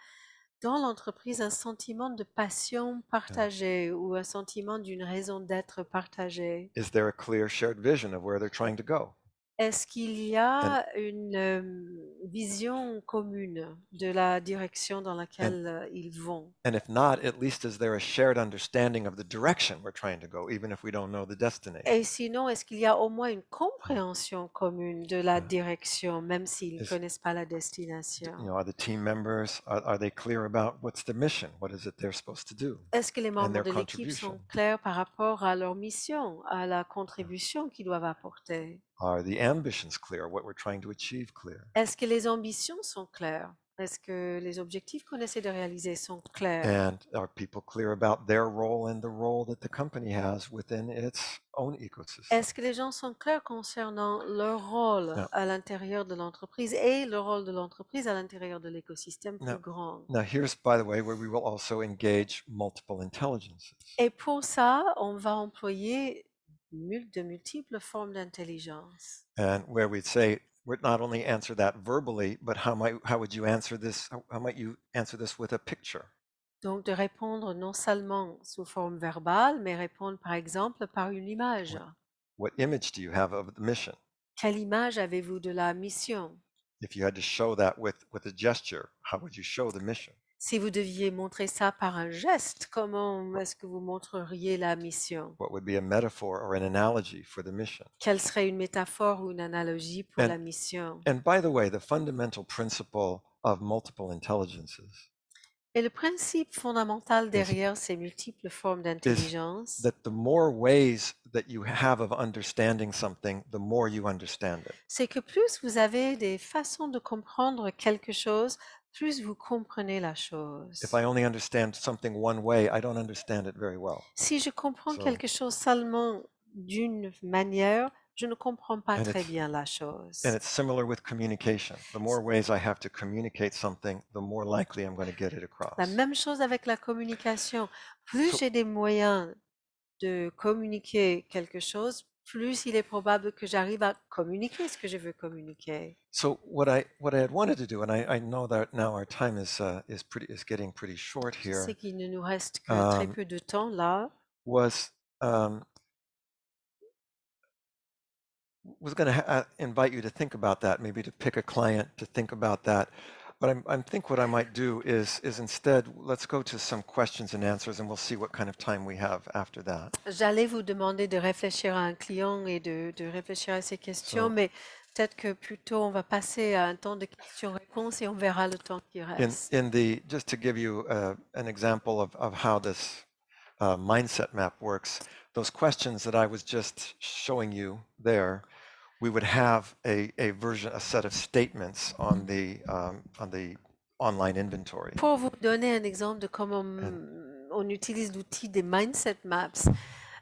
dans l'entreprise un sentiment de passion partagée ou un sentiment d'une raison d'être partagée. Is there a clear shared vision of where they're trying to go? Est-ce qu'il y a une vision commune de la direction dans laquelle ils vont? And if not, at least is there a shared understanding of the direction we're trying to go, even if we don't know the destination? Et sinon, est-ce qu'il y a au moins une compréhension commune de la direction, même s'ils ne connaissent pas la destination? Are the team members, are they clear about what's the mission? What is it they're supposed to do? Est-ce que les membres their de l'équipe contribution. sont clairs par rapport à leur mission, à la contribution qu'ils doivent apporter? Are the ambitions clear? What we're trying to achieve clear? Est-ce que les ambitions sont claires? Est-ce que les objectifs qu'on essaie de réaliser sont clairs? And are people clear about their role and the role that the company has within its own ecosystem? Est-ce que les gens sont clairs concernant leur rôle à l'intérieur de l'entreprise et le rôle de l'entreprise à l'intérieur de l'écosystème plus grand? Now here's, by the way, where we will also engage multiple intelligences. Et pour ça, on va employer de multiples formes d'intelligence. And where we'd say, we'd not only answer that verbally, but how would you answer this? How might you answer this with a picture? Donc de répondre non seulement sous forme verbale, mais répondre par exemple par une image. What image do you have of the mission? Quelle image avez-vous de la mission? If you had to show that with a gesture, how would you show the mission? Si vous deviez montrer ça par un geste, comment est-ce que vous montreriez la mission? What would be a metaphor or an analogy for the mission? Quelle serait une métaphore ou une analogie pour la mission? And by the way, the fundamental principle of multiple intelligences Et le principe fondamental derrière ces multiples formes d'intelligence, that the more ways that you have of understanding something, the more you understand it. c'est que plus vous avez des façons de comprendre quelque chose, plus vous comprenez la chose. If I only understand something one way, I don't understand it very well. Si je comprends quelque chose seulement d'une manière, je ne comprends pas très bien la chose. And it's similar with communication. The more ways I have to communicate something, the more likely I'm going to get it across. La même chose avec la communication. Plus j'ai des moyens de communiquer quelque chose, plus il est probable que j'arrive à communiquer ce que je veux communiquer. So what I had wanted to do, and I know that now our time is getting pretty short Je here, sais qu'il ne nous reste que très peu de temps là. was going to invite you to think about that, maybe to pick a client to think about that. But I think what I might do is instead, let's go to some questions and answers, and we'll see what kind of time we have after that. J'allais vous demander de réfléchir à un client et de réfléchir à ces questions, mais peut-être que plutôt on va passer à un temps de questions-réponses et on verra le temps qui reste. Just to give you an example of how this mindset map works, those questions that I was just showing you there, we would have a set of statements on the online inventory. Pour vous donner un exemple de comment on utilise l'outil des mindset maps,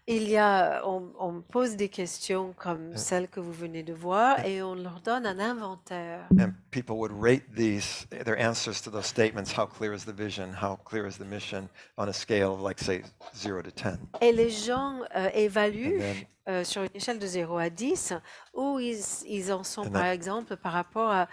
On pose des questions comme celles que vous venez de voir et on leur donne un inventaire. And people would rate their answers to those statements, how clear is the vision, how clear is the mission, on a scale of like, say, 0 to 10. Et les gens évaluent And then, sur une échelle de 0 à 10 où ils en sont, And par then- exemple, par rapport à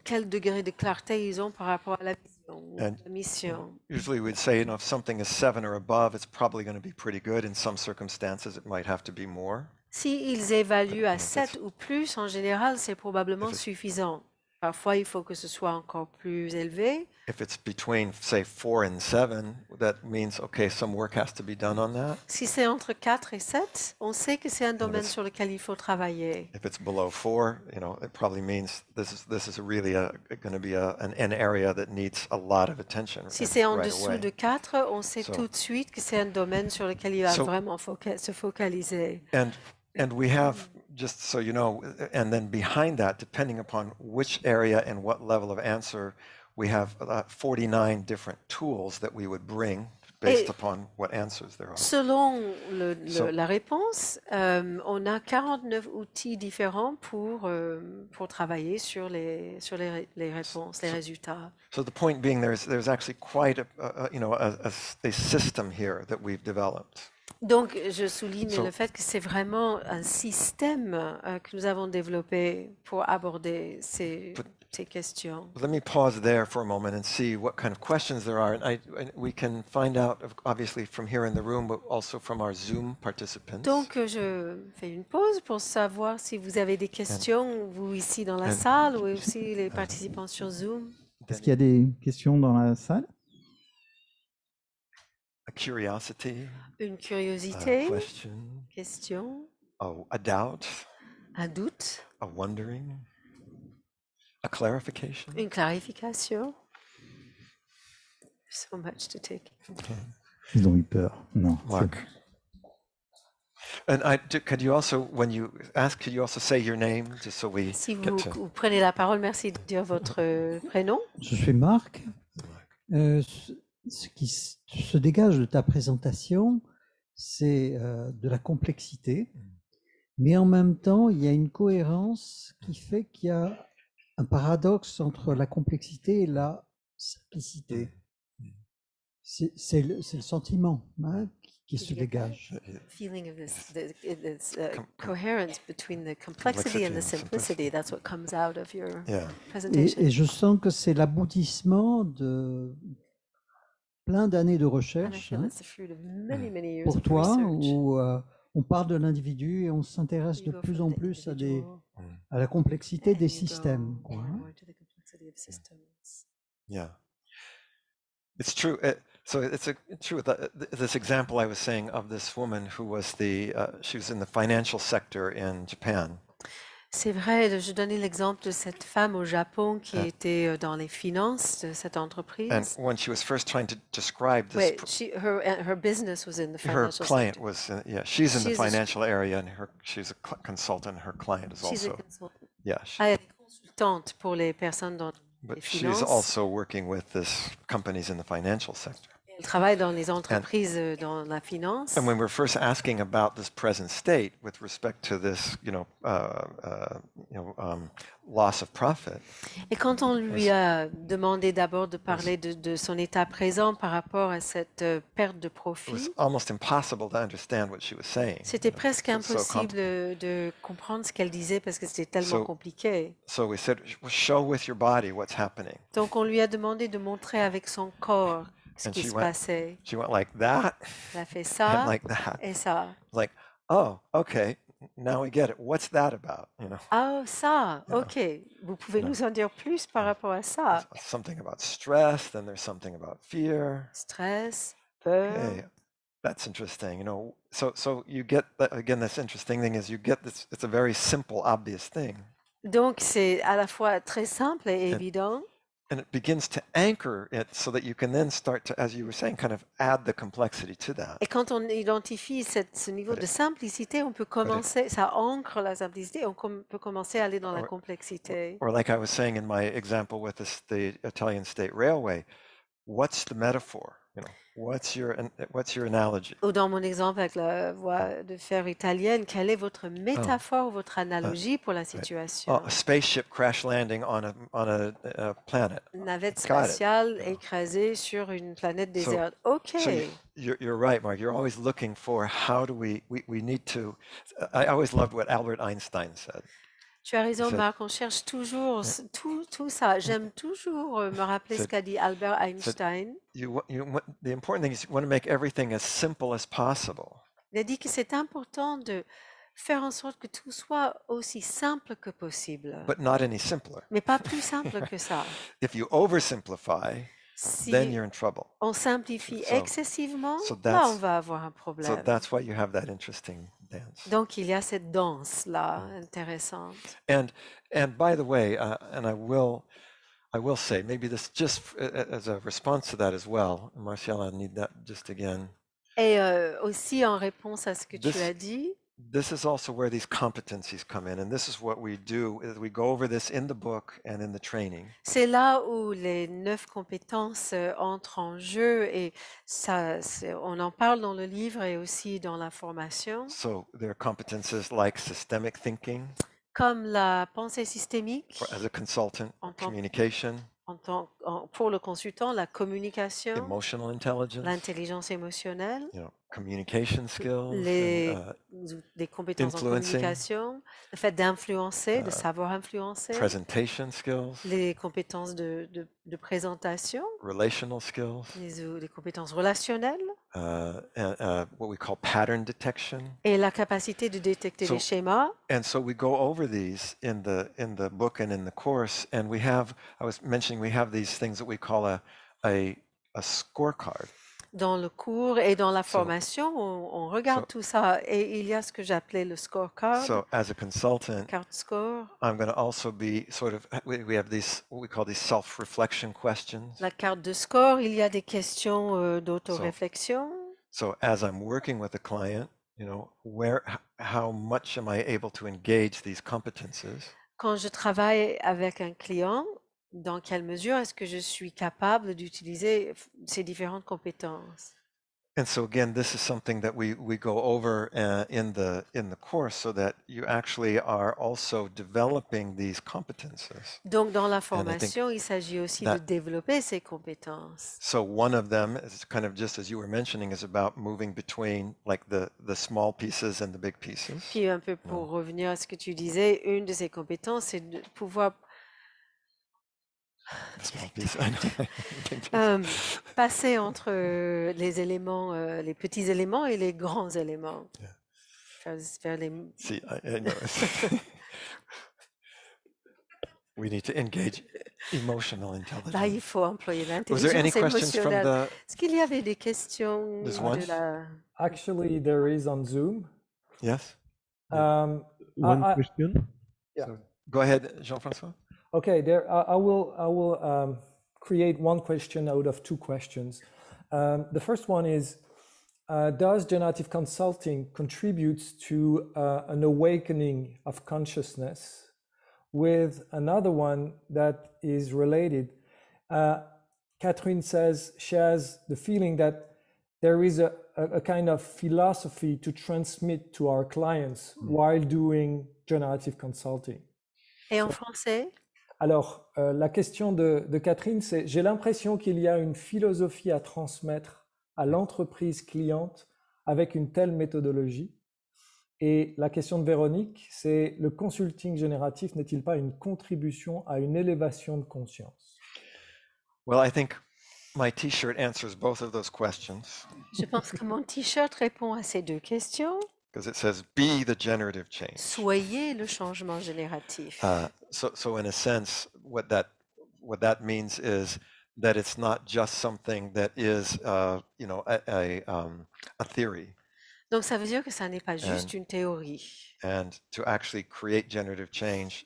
quel degré de clarté ils ont par rapport à la vision, ou And- la mission. usually we'd say, if something is 7 or above, it's probably going to be pretty good. In some circumstances, it might have to be more. S'ils évaluent à That's- 7 ou plus, en général, c'est probablement If it's- suffisant. Parfois, il faut que ce soit encore plus élevé. If it's between, say, 4 and 7, that means, okay, some work has to be done on that. Si c'est entre 4 et 7, on sait que c'est un domaine it's- sur lequel il faut travailler. If it's below 4, it probably means this is really going to be an area that needs a lot of attention Si c'est en right dessous away. de 4, on sait So- tout de suite que c'est un domaine sur lequel il va So- vraiment se focaliser. And we have, just so you know, and then behind that, depending upon which area and what level of answer, we have 49 different tools that we would bring based Et- upon what answers there are. Selon So- la réponse, on a 49 outils différents pour travailler sur les réponses, les résultats. So the point being, there's actually quite a system here that we've developed. Donc, je souligne So- le fait que c'est vraiment un système que nous avons développé pour aborder ces questions. Let me pause there for a moment and see what kind of questions there are. And we can find out, obviously, from here in the room, but also from our Zoom participants. Donc, je fais une pause pour savoir si vous avez des questions, vous ici dans la and- salle ou aussi les participants sur Zoom. Est-ce qu'il y a des questions dans la salle? A curiosity, Une a curiosité, question, question, a doubt, un doute, a wondering, a clarification. une clarification. So much to take. Ils ont eu peur. Non. c'est- Mark. And could you also, when you ask, could you also say your name, just so we Si get to... vous prenez la parole, merci de dire votre prénom. Je suis Marc. Ce qui se dégage de ta présentation, c'est de la complexité, mais en même temps, il y a une cohérence qui fait qu'il y a un paradoxe entre la complexité et la simplicité. C'est le sentiment qui se dégage. Feeling of this coherence between the complexity and the simplicity. That's what comes out of your Yeah. presentation. Et je sens que c'est l'aboutissement de plein d'années de And I recherche feel it's the fruit of many, many years pour of toi, research. où on parle de l'individu et on s'intéresse You de go plus from en the plus individual à la complexité and des you go systèmes. more quoi, and hein. more to the complexity of systems. Yeah, it's true. So it's true. This example I was saying of this woman who was she was in the financial sector in Japan, C'est vrai, je donnais l'exemple de cette femme au Japon qui Ah. était dans les finances de cette entreprise. and when she was first trying to describe this, Wait, her business was in the her financial client sector. was she's in the She's a- financial area, and she's a consultant. Her client is She's a also consultant. she- Elle est consultante pour les personnes dans but les she's finances. also working with this companies in the financial sector. Elle travaille dans les entreprises dans la finance. And when we're first asking about this present state with respect to this, loss of profit, Et quand on lui a demandé d'abord de parler de son état présent par rapport à cette perte de it was profit, almost impossible to understand what she was saying. c'était presque It's so impossible de comprendre ce qu'elle disait parce que c'était tellement So- compliqué. So we said, show with your body what's happening. Donc on lui a demandé de montrer avec son corps ce And qui she se went- passait. She went like that Elle a fait and ça like that. et ça. Like, oh, okay, now we get it. What's that about? Ah, ça, Yeah. ok. Vous pouvez Yeah. nous en dire plus par rapport à ça? Something about stress, then there's something about fear. Stress, peur. Okay, that's interesting. So you get again. This interesting thing is you get this. It's a very simple, obvious thing, Donc c'est à la fois très simple et évident. and it begins to anchor it so that you can then start to, as you were saying, kind of add the complexity to that. Et quand on identifie ce niveau de simplicité, on peut commencer, ça ancre la simplicité, on peut commencer à aller dans la Or- complexité. Or like I was saying in my example with the Italian State Railway, what's the metaphor? what's your analogy? Ou dans mon exemple avec la voix de fer italienne, quelle est votre métaphore, votre analogie pour la situation? Oh, a spaceship crash landing on a planet. Une navette Got it. spatiale écrasée sur une planète So- déserte. OK. So you're right, Mark. You're always looking for how do we need to. I always loved what Albert Einstein said. Tu as raison, C'est- Marc, on cherche toujours tout ça. J'aime toujours me rappeler ce C'est- qu'a dit Albert Einstein. The important thing is you want to make everything as simple as possible. Il a dit que c'est important de faire en sorte que tout soit aussi simple que possible, But not any simpler. mais pas plus simple que ça. If you oversimplify, Si then you're in trouble. on simplifie So- excessivement, so là, that's- on va avoir un So problème. that's why you have that interesting dance. Donc, il y a cette danse-là intéressante. And by the way, and I will say maybe this just as a response to that as well. Marciala, I need that just again. Et aussi, en réponse à ce que tu This- as dit, This is also where these competencies come in, and this is what we do. Is we go over this in the book and in the training. c'est là où les 9 compétences entrent en jeu et ça, on en parle dans le livre et aussi dans la formation, So there are competences like systemic thinking comme la pensée systémique as a consultant, En tant- communication, pour le consultant, la communication, emotional intelligence, l'intelligence émotionnelle, communication skills, les, and, les compétences en influencing, communication, le fait d'influencer, de savoir influencer, presentation skills, les compétences de présentation, relational skills, les compétences relationnelles and what we call pattern detection. et la capacité de détecter So- les schémas. And so we go over these in the book and in the course, and we have. I was mentioning we have these things that we call a scorecard. Dans le cours et dans la So- formation, on regarde so- tout ça et il y a ce que j'appelais le scorecard, So as a consultant, carte score. I'm going to also be sort of. We have these what we call these self-reflection questions. La carte de score, il y a des questions d'autoréflexion. So as I'm working with a client, how much am I able to engage these competences? Quand je travaille avec un client, dans quelle mesure est-ce que je suis capable d'utiliser ces différentes compétences? And so again, this is something that we go over in the course, so that you actually are also developing these competences. Donc, dans la think formation, il s'agit aussi de that- développer ces compétences. So one of them is kind of just as you were mentioning, is about moving between like the small pieces and the big pieces. Puis, un peu pour revenir à ce que tu disais, une de ces compétences, c'est de pouvoir The small piece, I know. Big piece. passer entre les éléments, les petits éléments et les grands éléments. Yeah. Faire les... See, I know. We need to engage emotional Là, intelligence. il faut employer Was there any l'intelligence questions from émotionnelle. the? Est-ce qu'il y avait des questions There's de one. la... Actually, there is on Zoom. Yes. Um, One I- question. Go ahead, Jean-François. Okay, there I will create one question out of two questions. The first one is, does generative consulting contribute to an awakening of consciousness? With another one that is related, Catherine says she has the feeling that there is a kind of philosophy to transmit to our clients while doing generative consulting. Et en français? Alors, la question de Catherine, c'est, j'ai l'impression qu'il y a une philosophie à transmettre à l'entreprise cliente avec une telle méthodologie. Et la question de Véronique, c'est, le consulting génératif n'est-il pas une contribution à une élévation de conscience? Well, I think my T-shirt answers both of those questions Je pense que mon t-shirt répond à ces deux questions. because it says "Be the generative change." Soyez le changement génératif. So in a sense, what that means is that it's not just something that is, a theory, Donc, ça veut dire que ça n'est pas juste une théorie. and to actually create generative change,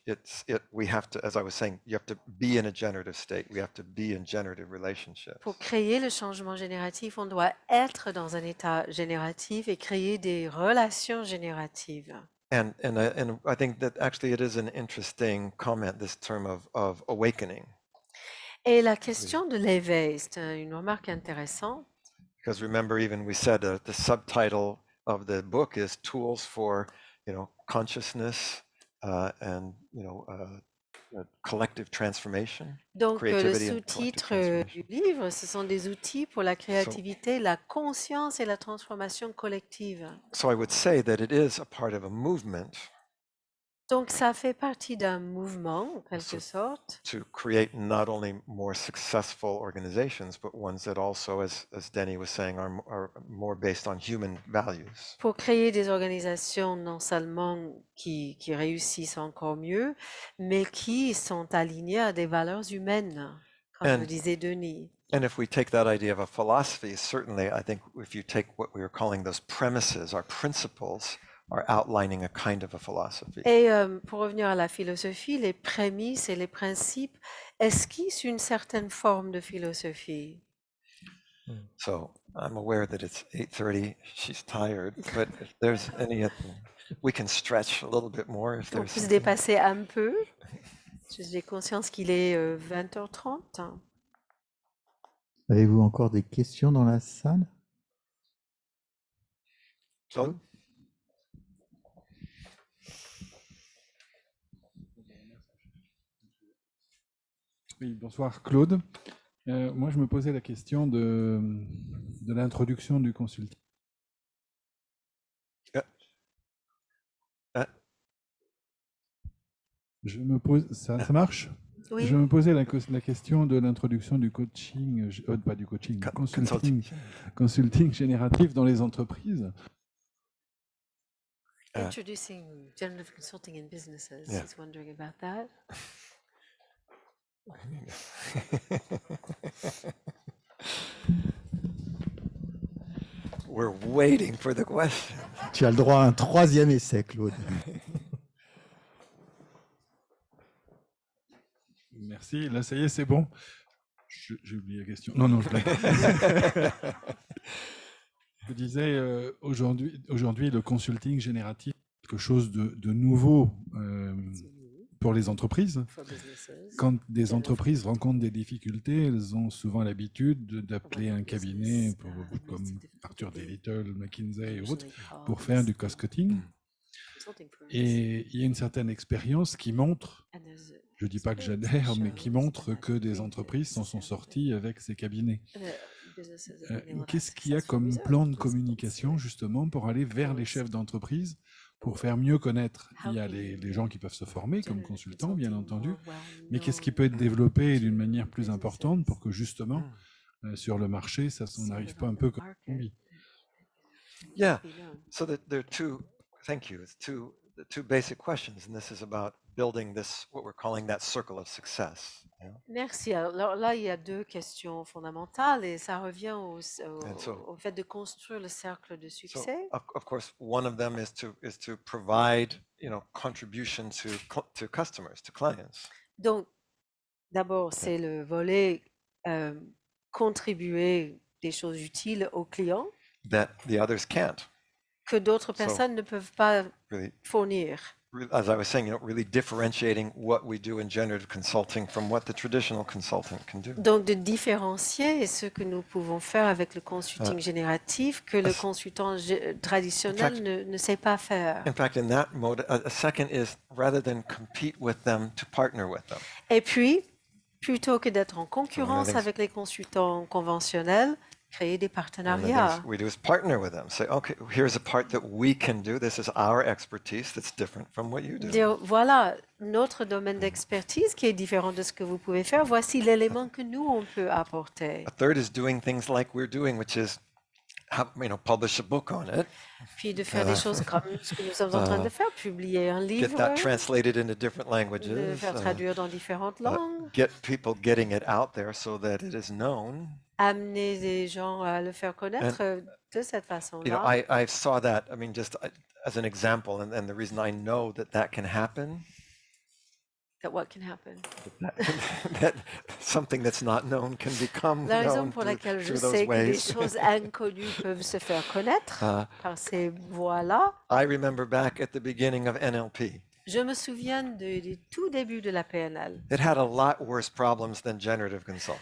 we have to, as I was saying, you have to be in a generative state. We have to be in generative relationships. Pour créer le changement génératif, on doit être dans un état génératif et créer des relations génératives. And I think that actually it is an interesting comment, this term of awakening. Et la question de l'éveil, c'est une remarque intéressante. Because remember, even we said the subtitle of the book is Tools for, Consciousness and, collective transformation. Donc, le Creativity and collective sous-titre du transformation. livre, ce sont des outils pour la créativité, la conscience et la transformation collective. So I would say that it is a part of a movement Donc, ça fait partie d'un mouvement, en quelque sorte, to create not only more successful organizations, but ones that also, as Denny was saying, are more based on human values. pour créer des organisations non seulement qui réussissent encore mieux, mais qui sont alignées à des valeurs humaines, comme le disait Denis. And if we take that idea of a philosophy, certainly I think if you take what we were calling those premises, our principles are outlining a kind of a philosophy. Et pour revenir à la philosophie, les prémices et les principes esquissent une certaine forme de philosophie. So I'm aware that it's 8:30. She's tired, but if there's any, we can stretch a little bit more if On there's peut se something. dépasser un peu. J'ai conscience qu'il est 20h30. Avez-vous encore des questions dans la salle? Claude? Oui, bonsoir Claude. Moi, je me posais la question de l'introduction du consulting. Je me pose, ça marche? Oui. Je me posais la question de l'introduction du coaching, pas du coaching, consulting génératif dans les entreprises. Introducing generative consulting in businesses. Yeah. He's wondering about that. We're waiting for the question. Tu as le droit à un troisième essai, Claude. Merci, là ça y est, c'est bon. J'ai oublié la question. Non, je blague. Je disais, aujourd'hui, le consulting génératif, quelque chose de nouveau pour les entreprises. Quand des entreprises rencontrent des difficultés, elles ont souvent l'habitude d'appeler un cabinet comme Arthur D. Little, McKinsey et autres pour faire du cost-cutting. Et il y a une certaine expérience qui montre, je ne dis pas que j'adhère, mais qui montre que des entreprises s'en sont sorties avec ces cabinets. Qu'est-ce qu'il y a comme plan de communication justement pour aller vers les chefs d'entreprise, pour faire mieux connaître? Il y a les gens qui peuvent se former comme consultants, bien entendu, mais qu'est-ce qui peut être développé d'une manière plus importante pour que justement, sur le marché, ça n'en arrive pas un peu comme envie? Yeah, so there are two, thank you, the two basic questions, and this is about building this, what we're calling that circle of success. Merci. Alors là, il y a deux questions fondamentales et ça revient au fait de construire le cercle de succès. So, of course, one of them is to provide, contribution to customers, to clients. Donc, d'abord, c'est le volet contribuer des choses utiles aux clients That the others can't. que d'autres personnes ne peuvent pas Really, fournir. as I was saying, really differentiating what we do in generative consulting from what the traditional consultant can do. Donc, de différencier ce que nous pouvons faire avec le consulting génératif que le consultant traditionnel ne sait pas faire. In fact, in that mode, a second is rather than compete with them, to partner with them. Et puis, plutôt que d'être en concurrence avec les consultants conventionnels, créer des partenariats. We do is partner with them. Say, okay, here's a part that we can do. This is our expertise that's different from what you do. Dire, voilà notre domaine d'expertise qui est différent de ce que vous pouvez faire. Voici l'élément que nous, on peut apporter. A third is doing things like we're doing, which is, publish a book on it. Puis de faire des choses comme ce que nous sommes en train de faire, publier un livre, Get that translated into different languages. le faire traduire dans différentes langues, Get people getting it out there so that it is known. amener des gens à le faire connaître de cette façon-là. I saw that, just as an example, and the reason I know that can happen. That what can happen? That something that's not known can become La raison known pour laquelle je through those sais que des ways. choses inconnues peuvent se faire connaître par ces voies-là. I remember back at the beginning of NLP. Je me souviens du tout début de la PNL. It had a lot worse problems than generative consulting.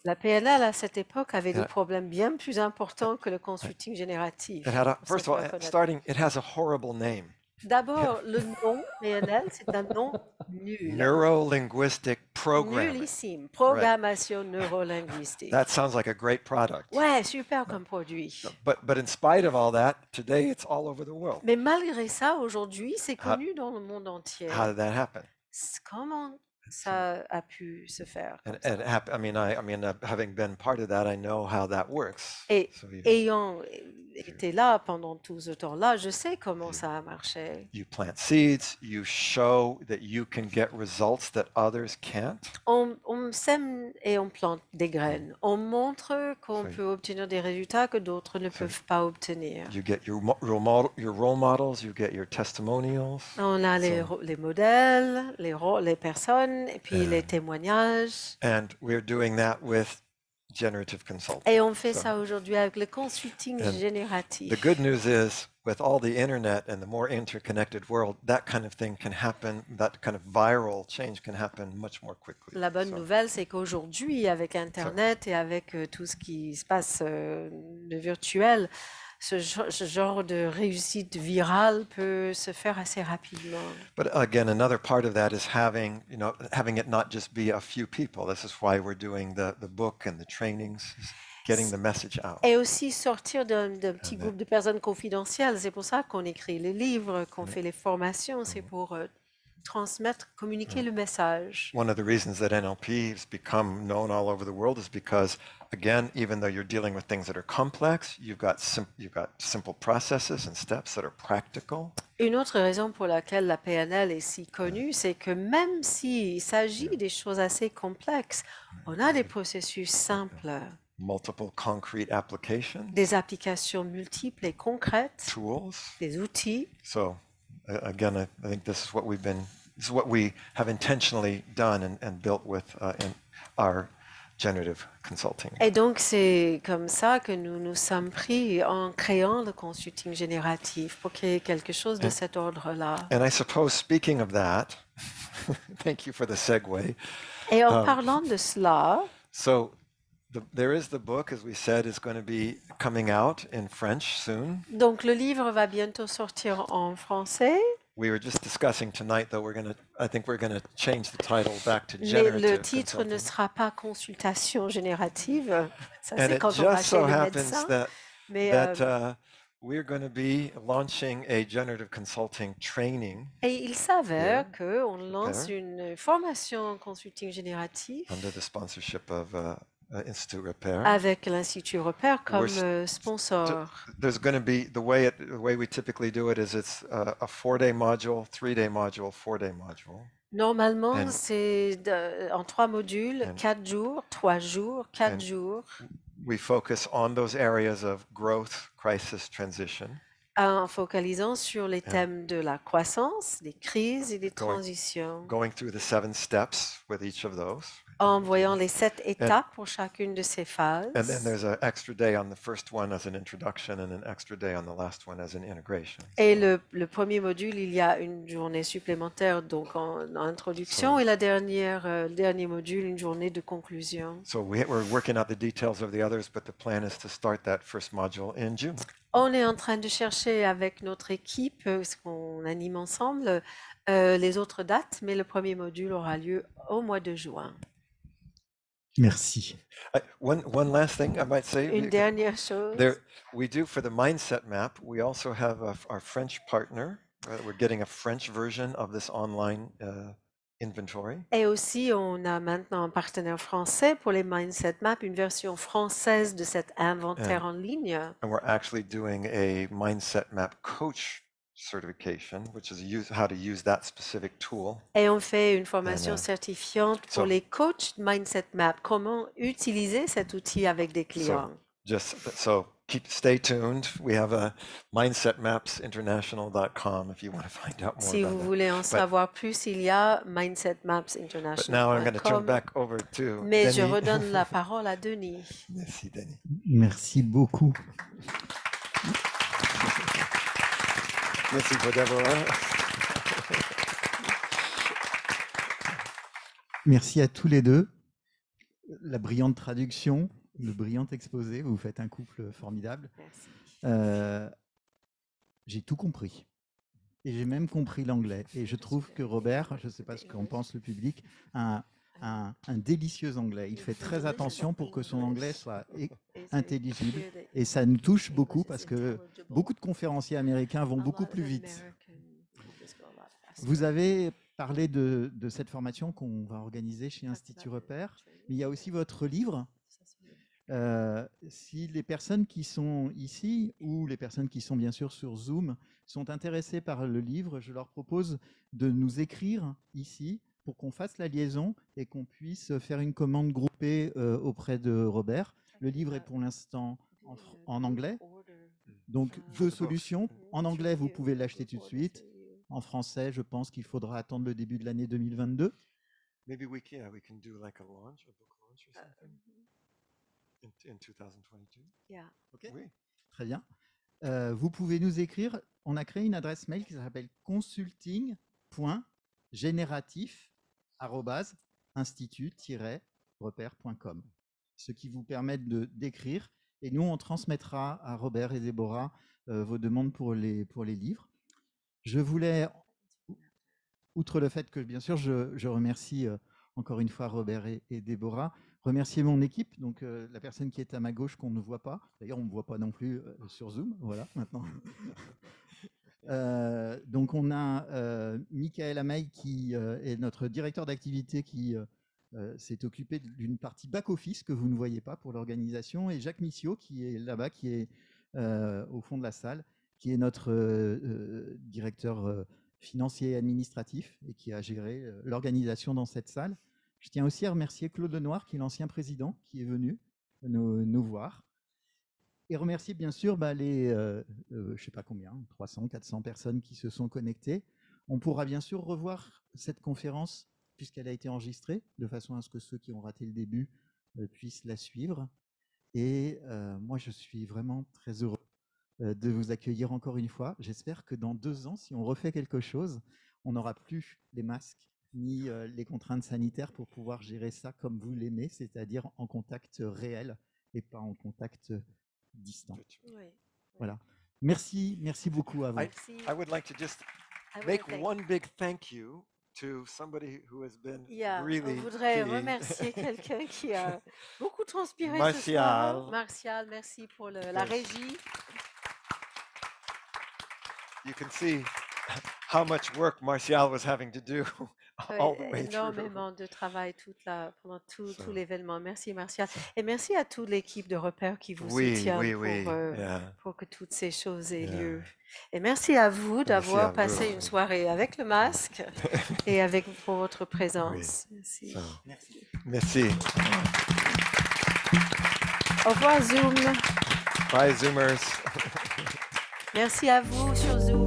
La PNL à cette époque avait des Yeah. problèmes bien plus importants que le consulting génératif. It had a, faut first of all, reconnaître. starting, it has a horrible name. D'abord, le nom PNL, c'est un nom nul. Neuro-linguistic programming. Nullissime. Programmation neurolinguistique. That sounds like a great product. Ouais, super comme produit. But in spite of all that, today it's all over the world. Mais malgré ça, aujourd'hui, c'est How- connu dans le monde entier. How did that happen? Comment ça a pu se faire comme And ça? it I mean, having been part of that, I know how that works. Et So you, ayant été là pendant tout ce temps-là, je sais comment ça a marché. you plant seeds, you show that you can get results that others can't. On sème et on plante des graines. On montre qu'on Oui. peut obtenir des résultats que d'autres ne peuvent pas obtenir. You get your role models, you get your testimonials. On a les modèles, les personnes, et puis les témoignages. And we're doing that with generative consulting. Et on fait So ça aujourd'hui avec le consulting And génératif. the good news is, with all the internet and the more interconnected world, that kind of thing can happen, that kind of viral change can happen much more quickly. La bonne So- nouvelle, c'est qu'aujourd'hui, avec Internet et avec tout ce qui se passe de virtuel, ce genre de réussite virale peut se faire assez rapidement. But again, another part of that is having it not just be a few people. This is why we're doing the book and the trainings, is getting the message out. Et aussi sortir d'un petit groupe de personnes confidentielles. C'est pour ça qu'on écrit les livres, qu'on fait les formations. C'est pour transmettre, communiquer le message. One of the reasons that NLP has become known all over the world is because, again, even though you're dealing with things that are complex, you've got simple processes and steps that are practical. Une autre raison pour laquelle la PNL est si connue, c'est que même s'il s'agit des choses assez complexes, on a des processus simples, Multiple concrete applications, des applications multiples et concrètes, tools. des outils. So again, I think this is what we have intentionally done and built with in our generative consulting. Et donc, c'est comme ça que nous nous sommes pris en créant le consulting génératif pour créer quelque chose de cet ordre-là. And I suppose, speaking of that, thank you for the segue. Et en parlant de cela, So there is the book, as we said, is going to be coming out in French soon. donc le livre va bientôt sortir en français, We were just discussing tonight, though, I think we're going to change the title back to mais generative le titre ne consulting. sera pas consultation générative. Ça, And c'est it quand on va just chez so le happens médecin. Mais, that we're going to be launching a generative consulting training et il s'avère Yeah. qu'on lance une formation en consulting génératif under the sponsorship of Institute Repair. avec l'Institut Repère comme We're sponsor. There's going to be the way we typically do it is it's a 4-day module, 3-day module, 4-day module. Normalement, And- c'est en 3 modules, And- 4 jours, 3 jours, 4 And- jours, We focus on those areas of growth, crisis, transition. en focalisant sur les thèmes de la croissance, des crises et des Going- transitions, Going through the 7 steps with each of those. en voyant les 7 étapes pour chacune de ces phases. And then there's an extra day on the first one as an introduction and an extra day on the last one as an integration. Et le premier module, il y a une journée supplémentaire donc en introduction et le dernier module, une journée de conclusion. So we're working out the details of the others, but the plan is to start that first module in June. On est en train de chercher avec notre équipe, ce qu'on anime ensemble, les autres dates, mais le premier module aura lieu au mois de juin. Merci. One last thing I might say. Une dernière chose. We do for the mindset map. We also have our French partner. We're getting a French version of this online inventory. Et aussi, on a maintenant un partenaire français pour les Mindset Maps, une version française de cet inventaire en ligne. And we're actually doing a mindset map coach certification, which is how to use that specific tool. Et on fait une formation And, certifiante pour so- les coachs de Mindset Map, comment utiliser cet outil avec des clients. So stay tuned. We have a mindsetmapsinternational.com if you want to find out more Si vous about that. voulez en savoir plus, il y a mindsetmapsinternational.com. But now I'm going to turn back over to Mais je Denis. redonne la parole à Denis. Merci, Denis. Merci beaucoup. Merci pour Deborah. Merci à tous les deux. la brillante traduction, le brillant exposé. Vous faites un couple formidable. Merci. J'ai tout compris. Et j'ai même compris l'anglais. Et je trouve que Robert, je ne sais pas ce qu'en pense le public, a un délicieux anglais. Il fait très attention pour que son anglais soit intelligible. Et ça nous touche beaucoup parce que beaucoup de conférenciers américains vont beaucoup plus vite. Vous avez parlé de cette formation qu'on va organiser chez Institut Repère, mais il y a aussi votre livre. Si les personnes qui sont ici ou les personnes qui sont bien sûr sur Zoom sont intéressées par le livre, je leur propose de nous écrire ici pour qu'on fasse la liaison et qu'on puisse faire une commande groupée auprès de Robert. Le livre est pour l'instant en anglais, donc deux solutions. En anglais, vous pouvez l'acheter tout de suite. En français, je pense qu'il faudra attendre le début de l'année 2022. Maybe we can do like a book launch or something in 2022. Yeah. Okay. Oui. Très bien. Vous pouvez nous écrire. On a créé une adresse mail qui s'appelle consulting.génératif@institut-repère.com, ce qui vous permet d'écrire. Et nous, on transmettra à Robert et Déborah vos demandes pour les livres. Je voulais, outre le fait que, bien sûr, je remercie encore une fois Robert et Déborah, remercier mon équipe, donc la personne qui est à ma gauche qu'on ne voit pas. D'ailleurs, on ne me voit pas non plus sur Zoom, voilà, maintenant. Donc, on a Michael Amaï qui est notre directeur d'activité qui s'est occupé d'une partie back-office que vous ne voyez pas pour l'organisation, et Jacques Missio qui est là-bas, qui est au fond de la salle, qui est notre directeur financier et administratif et qui a géré l'organisation dans cette salle. Je tiens aussi à remercier Claude Lenoir, qui est l'ancien président, qui est venu nous voir. Et remercier bien sûr les, je ne sais pas combien, 300, 400 personnes qui se sont connectées. On pourra bien sûr revoir cette conférence puisqu'elle a été enregistrée, de façon à ce que ceux qui ont raté le début puissent la suivre. Et moi, je suis vraiment très heureux de vous accueillir encore une fois. J'espère que dans 2 ans, si on refait quelque chose, on n'aura plus les masques ni les contraintes sanitaires pour pouvoir gérer ça comme vous l'aimez, c'est-à-dire en contact réel et pas en contact distant. Oui. Voilà. Merci beaucoup à vous. I would like to just make one big thank you to somebody who has been really on voudrait key. remercier quelqu'un qui a beaucoup transpiré Martial. ce soir. Martial, merci pour la régie. You can see how much work Martial was having to do all the way through. Énormément de travail pendant tout l'événement. Merci Martial. Et merci à toute l'équipe de Repère qui vous soutient pour que toutes ces choses aient lieu. Et merci à vous d'avoir passé une soirée avec le masque et pour votre présence. Merci. Merci. Au revoir Zoom. Bye Zoomers. Merci à vous sur Zoom.